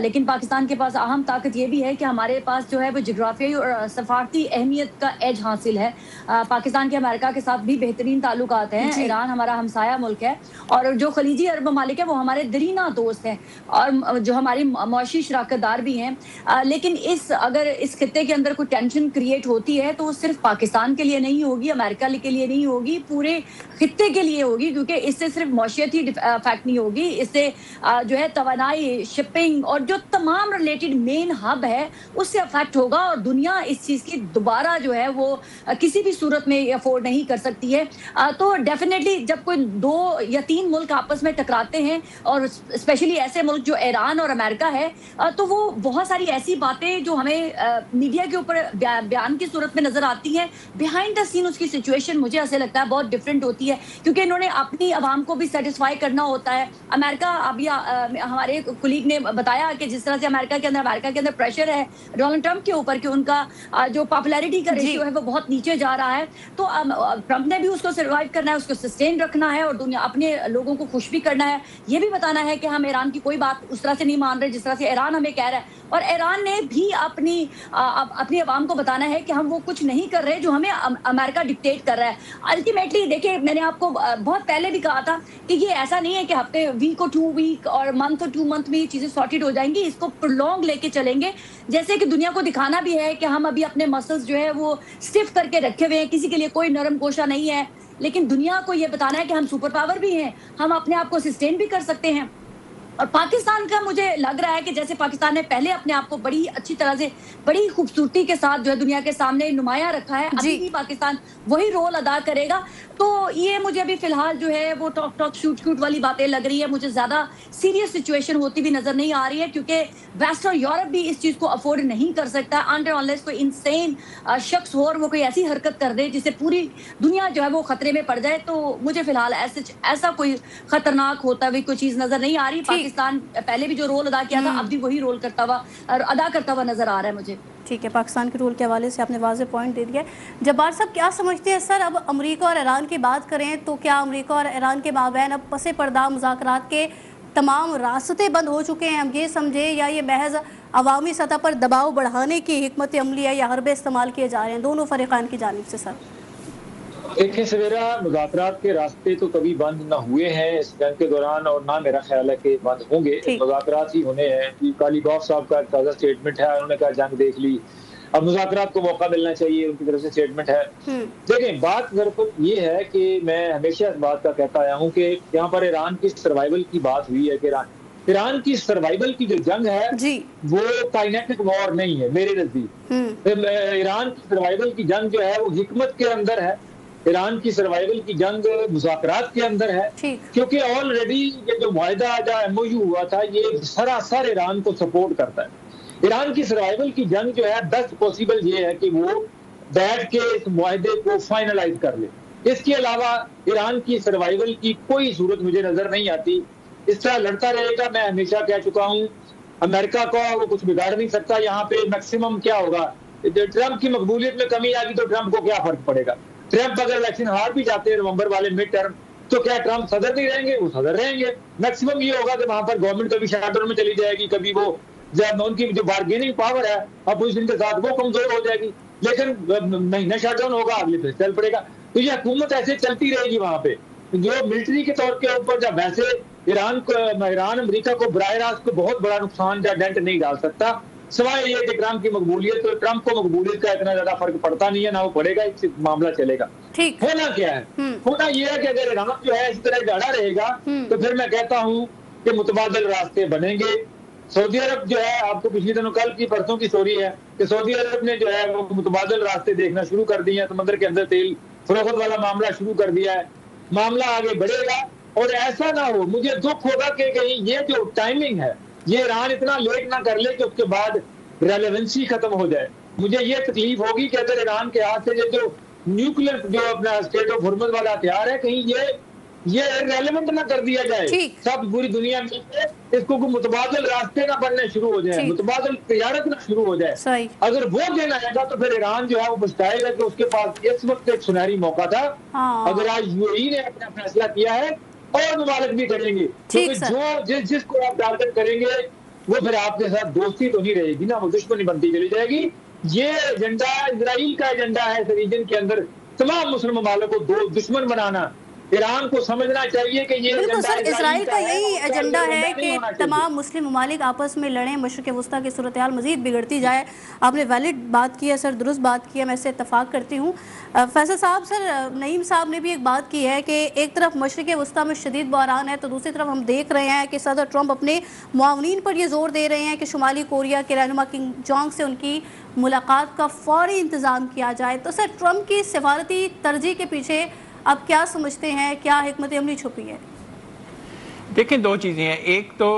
लेकिन पाकिस्तान के पास अहम ताकत ये भी है कि हमारे पास जो है वो जोग्राफियाई और सफारती अहमियत का एज हासिल है। पाकिस्तान के अमेरिका के साथ भी बेहतरीन ताल्लुकात हैं, ईरान हमारा हमसाया मुल्क है, और जो खलीजी अरब ममालिक है वो हमारे दरीना दोस्त हैं और जो हमारी मुआशी शराकतदार भी हैं। लेकिन अगर इस खित्ते के अंदर कोई टेंशन क्रिएट होती है तो वो सिर्फ पाकिस्तान के लिए नहीं होगी, अमेरिका के लिए नहीं होगी, पूरे खित्ते के लिए होगी, क्योंकि इससे सिर्फ मौशियत ही इफेक्ट नहीं होगी, इससे जो है तवानाई, शिपिंग और जो तमाम रिलेटेड मेन हब है उससे अफेक्ट होगा, और दुनिया इस चीज़ की दोबारा जो है वो किसी भी सूरत में अफोर्ड नहीं कर सकती है। तो डेफिनेटली जब कोई 2 या 3 मुल्क आपस में टकराते हैं, और स्पेशली ऐसे मुल्क जो ईरान और अमेरिका है, तो वो बहुत सारी ऐसी बातें जो हमें मीडिया के ऊपर बयान की सूरत में नजर आती हैं, बिहाइंड द सीन उसकी सिचुएशन मुझे ऐसे लगता है बहुत डिफरेंट होती है, क्योंकि इन्होंने अपनी आवाम को भी सेटिस्फाई करना होता है। अमेरिका, अभी हमारे कुलीग ने बताया कि जिस तरह से अमेरिका के अंदर प्रेशर है डोनाल्ड ट्रंप के ऊपर कि उनका जो पॉपुलैरिटी का रेशियो है वो बहुत नीचे जा रहा है, तो ट्रंप ने भी उसको सर्वाइव करना है, उसको सस्टेन रखना है और दुनिया अपने लोगों को खुश भी करना है। ये भी बताना है कि हम ईरान की कोई बात उस तरह से नहीं मान रहे जिस तरह से ईरान हमें कह रहा है, और ईरान ने भी अपनी आवाम को बताना है कि हम वो कुछ नहीं कर रहे जो हमें अमेरिका डिक्टेट कर रहा है। अल्टीमेटली देखिए, मैंने आपको बहुत पहले भी कहा था कि ये ऐसा नहीं है कि हफ्ते वीक और 2 वीक और मंथ और 2 मंथ में ये चीजें सॉर्टेड हो जाएंगी। इसको प्रोलॉन्ग लेके चलेंगे, जैसे कि दुनिया को दिखाना भी है कि हम अभी अपने मसल्स जो है वो स्टिफ करके रखे हुए हैं, किसी के लिए कोई नरम गोशा नहीं है, लेकिन दुनिया को ये बताना है कि हम सुपर पावर भी हैं, हम अपने आप को सस्टेन भी कर सकते हैं। और पाकिस्तान का मुझे लग रहा है कि जैसे पाकिस्तान ने पहले अपने आप को बड़ी अच्छी तरह से बड़ी खूबसूरती के साथ जो है दुनिया के सामने नुमायां रखा है, अभी भी पाकिस्तान वही रोल अदा करेगा। तो ये मुझे अभी फिलहाल जो है वो टॉक शूट वाली बातें लग रही है, मुझे ज्यादा सीरियस सिचुएशन होती भी नजर नहीं आ रही है, क्योंकि वेस्ट और यूरोप भी इस चीज को अफोर्ड नहीं कर सकता अंडर अनलेस कोई इंसेन शख्स हो और वो कोई ऐसी हरकत कर दे जिससे पूरी दुनिया जो है वो खतरे में पड़ जाए। तो मुझे फिलहाल ऐसा कोई खतरनाक होता हुई कोई चीज नजर नहीं आ रही। पाकिस्तान पहले भी जो रोल अदा किया था अब भी वही रोल अदा करता हुआ नजर आ रहा है मुझे। ठीक है, पाकिस्तान के रोल के हवाले से आपने वाज़ेह पॉइंट दे दिया। जब्बार साहब, क्या समझते हैं सर, अब अमेरिका और ईरान की बात करें तो क्या अमेरिका और ईरान के माबैन अब पसे पर्दा मुज़ाकरात के तमाम रास्ते बंद हो चुके हैं, हम ये समझे, या ये महज अवामी सतह पर दबाव बढ़ाने की हिकमत अमली है या हरबे इस्तेमाल किए जा रहे हैं दोनों फरीक़ान की जानिब से? सर देखिए सवेरा, मुज़ाकरात के रास्ते तो कभी बंद ना हुए हैं इस जंग के दौरान, और ना मेरा ख्याल है कि बंद होंगे। मुज़ाकरात ही होने हैं। कालीबॉफ साहब का ताज़ा स्टेटमेंट है, उन्होंने कहा जंग देख ली, अब मुज़ाकरात को मौका मिलना चाहिए, उनकी तरफ से स्टेटमेंट है। देखें, बात दरअसल ये है कि मैं हमेशा इस बात का कहता आया हूँ कि यहाँ पर ईरान की सर्वाइवल की बात हुई है कि ईरान की सर्वाइवल की जो जंग है वो काइनेटिक वॉर नहीं है मेरे नजदीक। ईरान की सर्वाइवल की जंग जो है वो हिकमत के अंदर है, ईरान की सर्वाइवल की जंग मुज़ाकरात के अंदर है, क्योंकि ऑलरेडी ये जो मुआहदा या MOU हुआ था ये सरासर ईरान को सपोर्ट करता है। ईरान की सर्वाइवल की जंग जो है 10 पॉसिबल ये है कि वो बैठ के इस मुआहदे को फाइनलाइज कर ले। इसके अलावा ईरान की सर्वाइवल की कोई सूरत मुझे नजर नहीं आती। इस तरह लड़ता रहेगा। मैं हमेशा कह चुका हूँ, अमेरिका को वो कुछ बिगाड़ नहीं सकता। यहाँ पे मैक्सिमम क्या होगा, ट्रंप की मकबूलियत में कमी आएगी तो ट्रंप को क्या फर्क पड़ेगा। ट्रंप अगर इलेक्शन हार भी जाते हैं नवंबर वाले मिड टर्म, तो क्या ट्रंप सदर नहीं रहेंगे? वो सदर रहेंगे। मैक्सिमम ये होगा कि वहां पर गवर्नमेंट कभी शटडाउन में चली जाएगी, कभी वो जब उनकी जो बार्गेनिंग पावर है अपोजिशन के साथ वो कमजोर हो जाएगी, लेकिन महीना शटडाउन होगा, अगले फिर चल पड़ेगा। तो ये हुकूमत ऐसे चलती रहेगी वहां पे। जो मिलिट्री के तौर के ऊपर जब वैसे ईरान अमेरिका को बराह रास्त को बहुत बड़ा नुकसान या डेंट नहीं डाल सकता, सिवाय ये कि ट्रंप की मकबूलियत, तो ट्रंप को मकबूलियत का इतना ज्यादा फर्क पड़ता नहीं है, ना वो पड़ेगा, इससे मामला चलेगा। होना क्या है, होना ये है कि अगर ईरान जो है इस तरह लड़ा रहेगा तो फिर मैं कहता हूँ कि मुतबादल रास्ते बनेंगे। सऊदी अरब जो है, आपको पिछले दिनों कल की परसों की स्टोरी है कि सऊदी अरब ने जो है वो मुतबादल रास्ते देखना शुरू कर दिए हैं, समंदर के अंदर तेल फरोख्त वाला मामला शुरू कर दिया है। मामला आगे बढ़ेगा और ऐसा ना हो, मुझे दुख होगा कि कहीं ये जो टाइमिंग है ये ईरान इतना लेट ना कर ले कि उसके बाद रेलेवेंसी खत्म हो जाए। मुझे ये तकलीफ होगी कि अगर ईरान के हाथ से जो न्यूक्लियर जो अपना स्टेट ऑफ हुर्मुज़ वाला हथियार है कहीं ये रेलेवेंट ना कर दिया जाए, सब पूरी दुनिया में इसको मुतबादल रास्ते ना बनने शुरू हो जाए, मुतबादल तजारत ना शुरू हो जाए। अगर वो दिन आएगा तो फिर ईरान जो है वो पछताएगा कि उसके पास इस वक्त एक सुनहरी मौका था। अगर आज UAE ने अपना फैसला किया है और मुबारक भी करेंगे, क्योंकि जो जिसको आप टारगेट करेंगे वो फिर आपके साथ दोस्ती तो नहीं रहेगी ना, वो दुश्मनी बनती चली जाएगी। ये एजेंडा इजराइल का एजेंडा है इस रीजन के अंदर तमाम मुस्लिम ममालिक को दुश्मन बनाना। ईरान को समझना चाहिए कि ये बिल्कुल सर, इजराइल का यही एजेंडा है कि तमाम मुस्लिम ममालिक आपस में लड़ें, मशरिक़ वस्ता की सूरत हाल मज़ीद बिगड़ती जाए। आपने वैलिड बात की है सर, दुरुस्त बात की है, मैं इससे इत्तफाक करती हूँ। फैसल साहब, सर नईम साहब ने भी एक बात की है कि एक तरफ मशरिक़ वस्ता में शदीद बहरान है तो दूसरी तरफ हम देख रहे हैं कि सदर ट्रंप अपने मुआवनीन पर यह जोर दे रहे हैं कि शुमाली कोरिया के रहनुमा किम जोंग से उनकी मुलाकात का फौरी इंतज़ाम किया जाए। तो सर ट्रंप की सिफारती तरजीह के पीछे आप क्या समझते हैं, क्या हिकमत अमली छुपी है? देखें, दो चीज़ें हैं। एक तो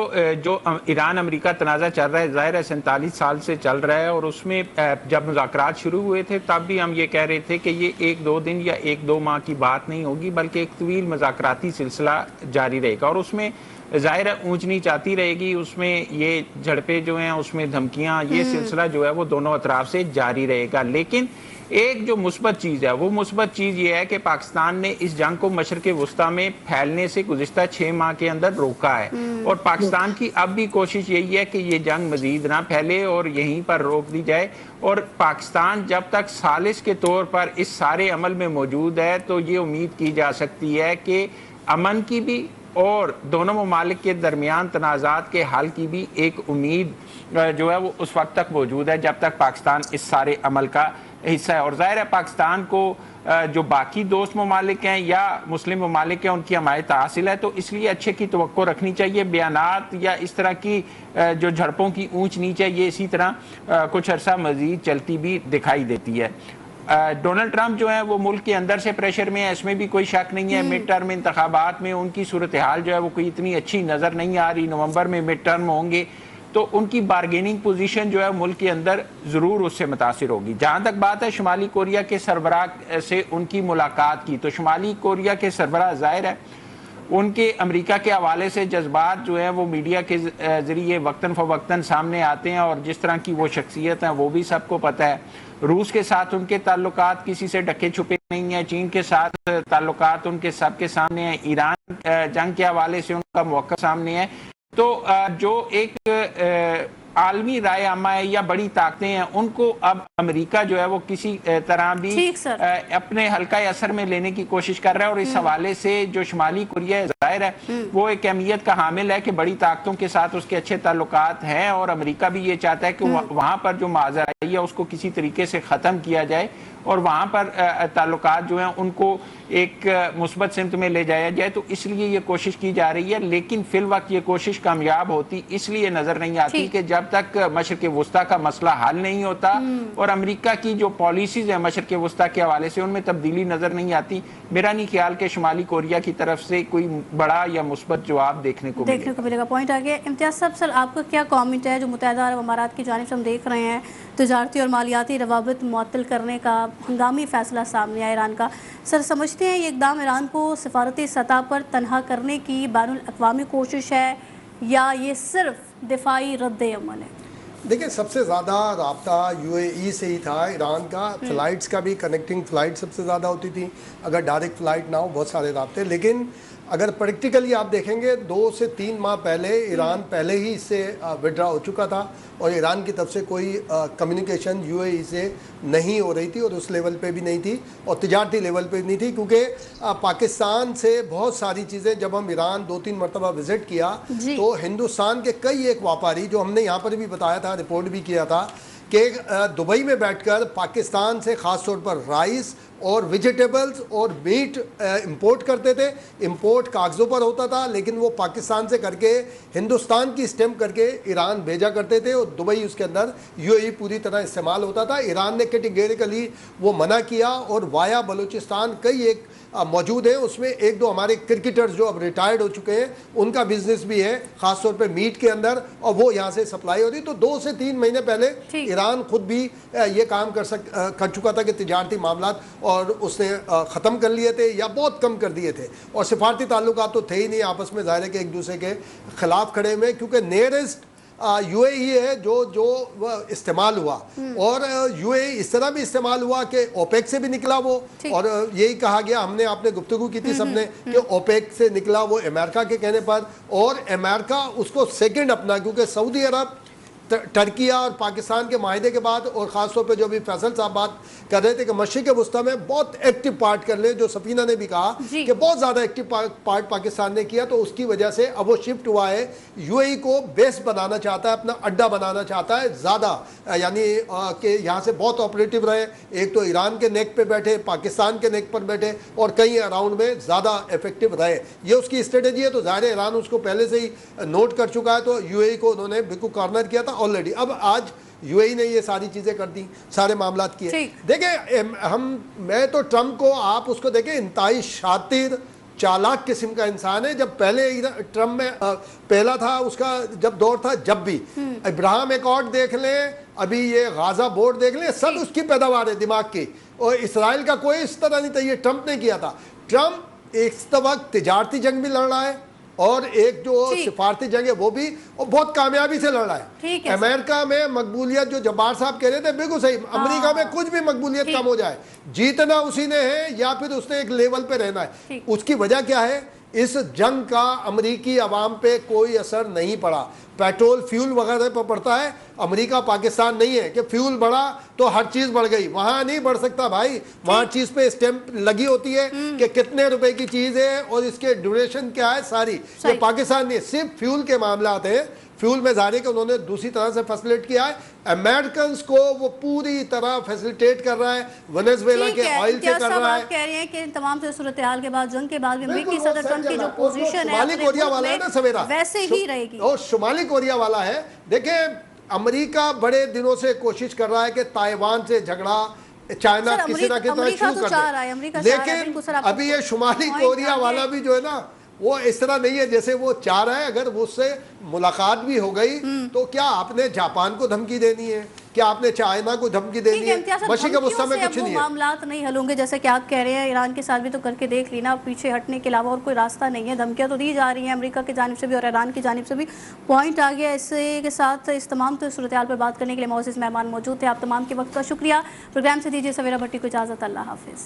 जो ईरान अमेरिका तनाज़ा चल रहा है, ज़ाहिर है 47 साल से चल रहा है, और उसमें जब मुज़ाकरात शुरू हुए थे तब भी हम ये कह रहे थे कि ये 1-2 दिन या 1-2 माह की बात नहीं होगी, बल्कि एक तवील मुज़ाकराती सिलसिला जारी रहेगा, और उसमें ज़ाहिर है ऊंच नीच आती रहेगी, उसमें ये झड़पें जो हैं, उसमें धमकियाँ, ये सिलसिला जो है वो दोनों अतराफ से जारी रहेगा। लेकिन एक जो मुस्बत चीज़ है, वो मुस्बत चीज़ ये है कि पाकिस्तान ने इस जंग को मशरक़ वुस्ता में फैलने से गुज़िश्ता 6 माह के अंदर रोका है, और पाकिस्तान की अब भी कोशिश यही है कि ये जंग मजीद ना फैले और यहीं पर रोक दी जाए। और पाकिस्तान जब तक सालिस के तौर पर इस सारे अमल में मौजूद है, तो ये उम्मीद की जा सकती है कि अमन की भी और दोनों ममालिक के दरमियान तनाज़ात के हल की भी एक उम्मीद जो है वो उस वक्त तक मौजूद है जब तक पाकिस्तान इस सारे अमल का हिस्सा है। और ज़ाहिर है पाकिस्तान को जो बाकी दोस्त ममालिक हैं या मुस्लिम ममालिक हैं उनकी हमायत हासिल है, तो इसलिए अच्छे की तवक्को रखनी चाहिए। बयानात या इस तरह की जो झड़पों की ऊंच नीच है, ये इसी तरह कुछ अरसा मजीद चलती भी दिखाई देती है। डोनाल्ड ट्रंप जो है वो मुल्क के अंदर से प्रेशर में है, इसमें भी कोई शक नहीं है। मिड टर्म इंतखाबात में उनकी सूरत हाल जो है वो कोई इतनी अच्छी नज़र नहीं आ रही। नवंबर में मिड टर्म होंगे, तो उनकी बारगेनिंग पोजीशन जो है मुल्क के अंदर ज़रूर उससे मुतासिर होगी। जहाँ तक बात है शुमाली कोरिया के सरबराह से उनकी मुलाकात की, तो शुमाली कोरिया के सरबराह ज़ाहिर है उनके अमेरिका के हवाले से जज्बात जो है वो मीडिया के ज़रिए वक्तन फ़वक्तन सामने आते हैं, और जिस तरह की वो शख्सियत हैं वो भी सबको पता है। रूस के साथ उनके ताल्लुकात किसी से ढके छुपे नहीं है, चीन के साथ ताल्लुकात उनके सबके सामने हैं, ईरान जंग के हवाले से उनका मौक़िफ़ सामने है। तो जो एक आलमी राय आमा है या बड़ी ताकतें हैं, उनको अब अमेरिका जो है वो किसी तरह भी अपने हल्का असर में लेने की कोशिश कर रहा है, और इस हवाले से जो शुमाली कोरिया जाहिर है वो एक अहमियत का हामिल है कि बड़ी ताकतों के साथ उसके अच्छे ताल्लुकात हैं, और अमेरिका भी ये चाहता है कि वहाँ पर जो माजराई है उसको किसी तरीके से ख़त्म किया जाए, और वहाँ पर ताल्लुकात जो हैं उनको एक मुस्बत सिमत में ले जाया जाए। तो इसलिए ये कोशिश की जा रही है, लेकिन फिल वक्त ये कोशिश कामयाब होती इसलिए नज़र नहीं आती कि जब तक मशरक़ वुस्ता का मसला हल नहीं होता और अमेरिका की जो पॉलिसीज़ हैं मशरक़ वुस्ता के हवाले से उनमें तब्दीली नज़र नहीं आती। मेरा नहीं ख्याल कि शुमाली कोरिया की तरफ से कोई बड़ा या मुस्बत जवाब देखने को मिलेगा। पॉइंट आ गया। इम्तियाज़ साहब, सर आपका क्या कॉमेंट है जो मुत्तहिदा अरब अमारात की जानिब से हम देख रहे हैं तजारती और मालियाती रवाबित मुअत्तल करने का हंगामी फैसला सामने आया ईरान का, सर समझते हैं ये इक़दाम ईरान को सिफारती सतह पर तनहा करने की बैनुल अक़वामी कोशिश है या ये सिर्फ दिफाई रद्द अमल है? देखिए, सबसे ज़्यादा रब्ता UAE से ही था ईरान का। फ़्लाइट्स का भी, कनेक्टिंग फ़्लाइट सबसे ज़्यादा होती थी, अगर डायरेक्ट फ़्लाइट ना हो बहुत सारे रब्ते। लेकिन अगर प्रैक्टिकली आप देखेंगे 2 से 3 माह पहले ईरान पहले ही इससे विड्रा हो चुका था, और ईरान की तरफ से कोई कम्युनिकेशन UAE से नहीं हो रही थी, और उस लेवल पे भी नहीं थी, और तिजारती लेवल पे भी नहीं थी, क्योंकि पाकिस्तान से बहुत सारी चीज़ें, जब हम ईरान 2-3 मरतबा विज़िट किया तो हिंदुस्तान के कई एक व्यापारी, जो हमने यहाँ पर भी बताया था, रिपोर्ट भी किया था, कि दुबई में बैठकर पाकिस्तान से ख़ास तौर पर राइस और वेजिटेबल्स और मीट इंपोर्ट करते थे। इंपोर्ट कागज़ों पर होता था, लेकिन वो पाकिस्तान से करके हिंदुस्तान की स्टैम्प करके ईरान भेजा करते थे, और दुबई उसके अंदर UAE पूरी तरह इस्तेमाल होता था। ईरान ने कैटेगरिकली वो मना किया, और वाया बलूचिस्तान कई एक मौजूद है, उसमें 1-2 हमारे क्रिकेटर्स जो अब रिटायर्ड हो चुके हैं उनका बिजनेस भी है, ख़ास तौर पे मीट के अंदर, और वो यहाँ से सप्लाई हो रही। तो 2 से 3 महीने पहले ईरान खुद भी ये काम कर चुका था कि तिजारती मामलात और उसने ख़त्म कर लिए थे या बहुत कम कर दिए थे, और सिफारती ताल्लुकात तो थे ही नहीं आपस में, ज़ाहिर है कि एक दूसरे के ख़िलाफ़ खड़े हुए, क्योंकि नियरेस्ट UAE है जो इस्तेमाल हुआ, और UAE इस तरह भी इस्तेमाल हुआ कि OPEC से भी निकला वो, और यही कहा गया, हमने आपने गुफ्तगू की थी सबने कि OPEC से निकला वो अमेरिका के कहने पर, और अमेरिका उसको सेकंड अपना, क्योंकि सऊदी अरब, टर्किया और पाकिस्तान के माहिदे के बाद, और ख़ास तौर पे जो भी फैसल साहब बात कर रहे थे कि मशरिक़ वुस्ता में बहुत एक्टिव पार्ट कर ले, जो सफीना ने भी कहा कि बहुत ज़्यादा एक्टिव पार्ट पाकिस्तान ने किया, तो उसकी वजह से अब वो शिफ्ट हुआ है। UAE को बेस बनाना चाहता है, अपना अड्डा बनाना चाहता है ज़्यादा, यानी कि यहाँ से बहुत ऑपरेटिव रहे, एक तो ईरान के नेक पे बैठे, पाकिस्तान के नेक पर बैठे, और कई अराउंड में ज़्यादा इफेक्टिव रहे। ये उसकी स्ट्रेटेजी है। तो ज़ाहिर है ईरान उसको पहले से ही नोट कर चुका है, तो UAE को उन्होंने बिल्कुल कॉर्नर किया था ऑलरेडी। अब आज UAE ने ये सारी चीज़ें कर दी, सारे मामला किए। देखिए, मैं तो ट्रंप को, आप उसको देखें, इंतहाई शातिर चालाक किस्म का इंसान है। जब पहले ट्रम्प में पहला था उसका जब दौर था, जब भी इब्राहिम एकॉर्ड देख लें, अभी ये गाजा बोर्ड देख लें, सब उसकी पैदावार है दिमाग की। और इसराइल का कोई इस तरह नहीं था, ये ट्रम्प ने किया था। ट्रम्प इस वक्त तिजारती जंग भी लड़ रहा है और एक जो सिफारती जंग है वो भी, और बहुत कामयाबी से लड़ रहा है। अमेरिका में मकबूलियत, जो जब्बार साहब कह रहे थे बिल्कुल सही, अमेरिका में कुछ भी मकबूलियत कम हो जाए, जीतना उसी ने है या फिर उसने एक लेवल पे रहना है। उसकी वजह क्या है? इस जंग का अमेरिकी अवाम पे कोई असर नहीं पड़ा। पेट्रोल फ्यूल वगैरह पर पड़ता है, अमेरिका पाकिस्तान नहीं है कि फ्यूल बढ़ा तो हर चीज बढ़ गई, वहां नहीं बढ़ सकता भाई। वहां चीज पे स्टैंप लगी होती है कि कितने रुपए की चीज है और इसके ड्यूरेशन क्या है सारी। ये पाकिस्तान नहीं, सिर्फ फ्यूल के मामला आते हैं। फ्यूल में जाने के उन्होंने दूसरी तरह से फैसिलिटेट किया है। अमेरिकन को वो पूरी तरह फैसिलिटेट कर रहा है, वेनेजुएला के ऑयल से कर रहा है। कह रहे हैं कि तमाम सूरत हाल के बाद, जंग के बाद भी अमेरिकी सदर ट्रंप की जो पोजीशन है शुमाली कोरिया वाला है ना सवेरा, वैसे ही रहेगी। और शुमाली कोरिया वाला है। देखिए अमेरिका बड़े दिनों से कोशिश कर रहा है कि ताइवान से झगड़ा चाइना किसी ना किसी तरह शुरू कर दे, लेकिन अभी ये शुमाली कोरिया वाला भी जो है ना वो इस तरह नहीं है जैसे वो चाह रहा है। अगर उससे मुलाकात भी हो गई तो क्या आपने जापान को धमकी देनी है, क्या आपने चाइना को धमकी देनी है? मशी का गुस्सा में कुछ नहीं है। मामलात नहीं हल होंगे जैसे कि आप कह रहे हैं। ईरान के साथ भी तो करके देख लेना, पीछे हटने के अलावा और कोई रास्ता नहीं है। धमकियां तो दी जा रही हैं अमेरिका की जानिब से भी और ईरान की जानिब से भी। पॉइंट आ गया। इससे के साथ इस तमाम तो सूरत हाल पर बात करने के लिए मौजूद मेहमान मौजूद थे। आप तमाम के वक्त का शुक्रिया। प्रोग्राम से दीजिए सवेरा भट्टी को इजाज़त। अल्लाह हाफिज़।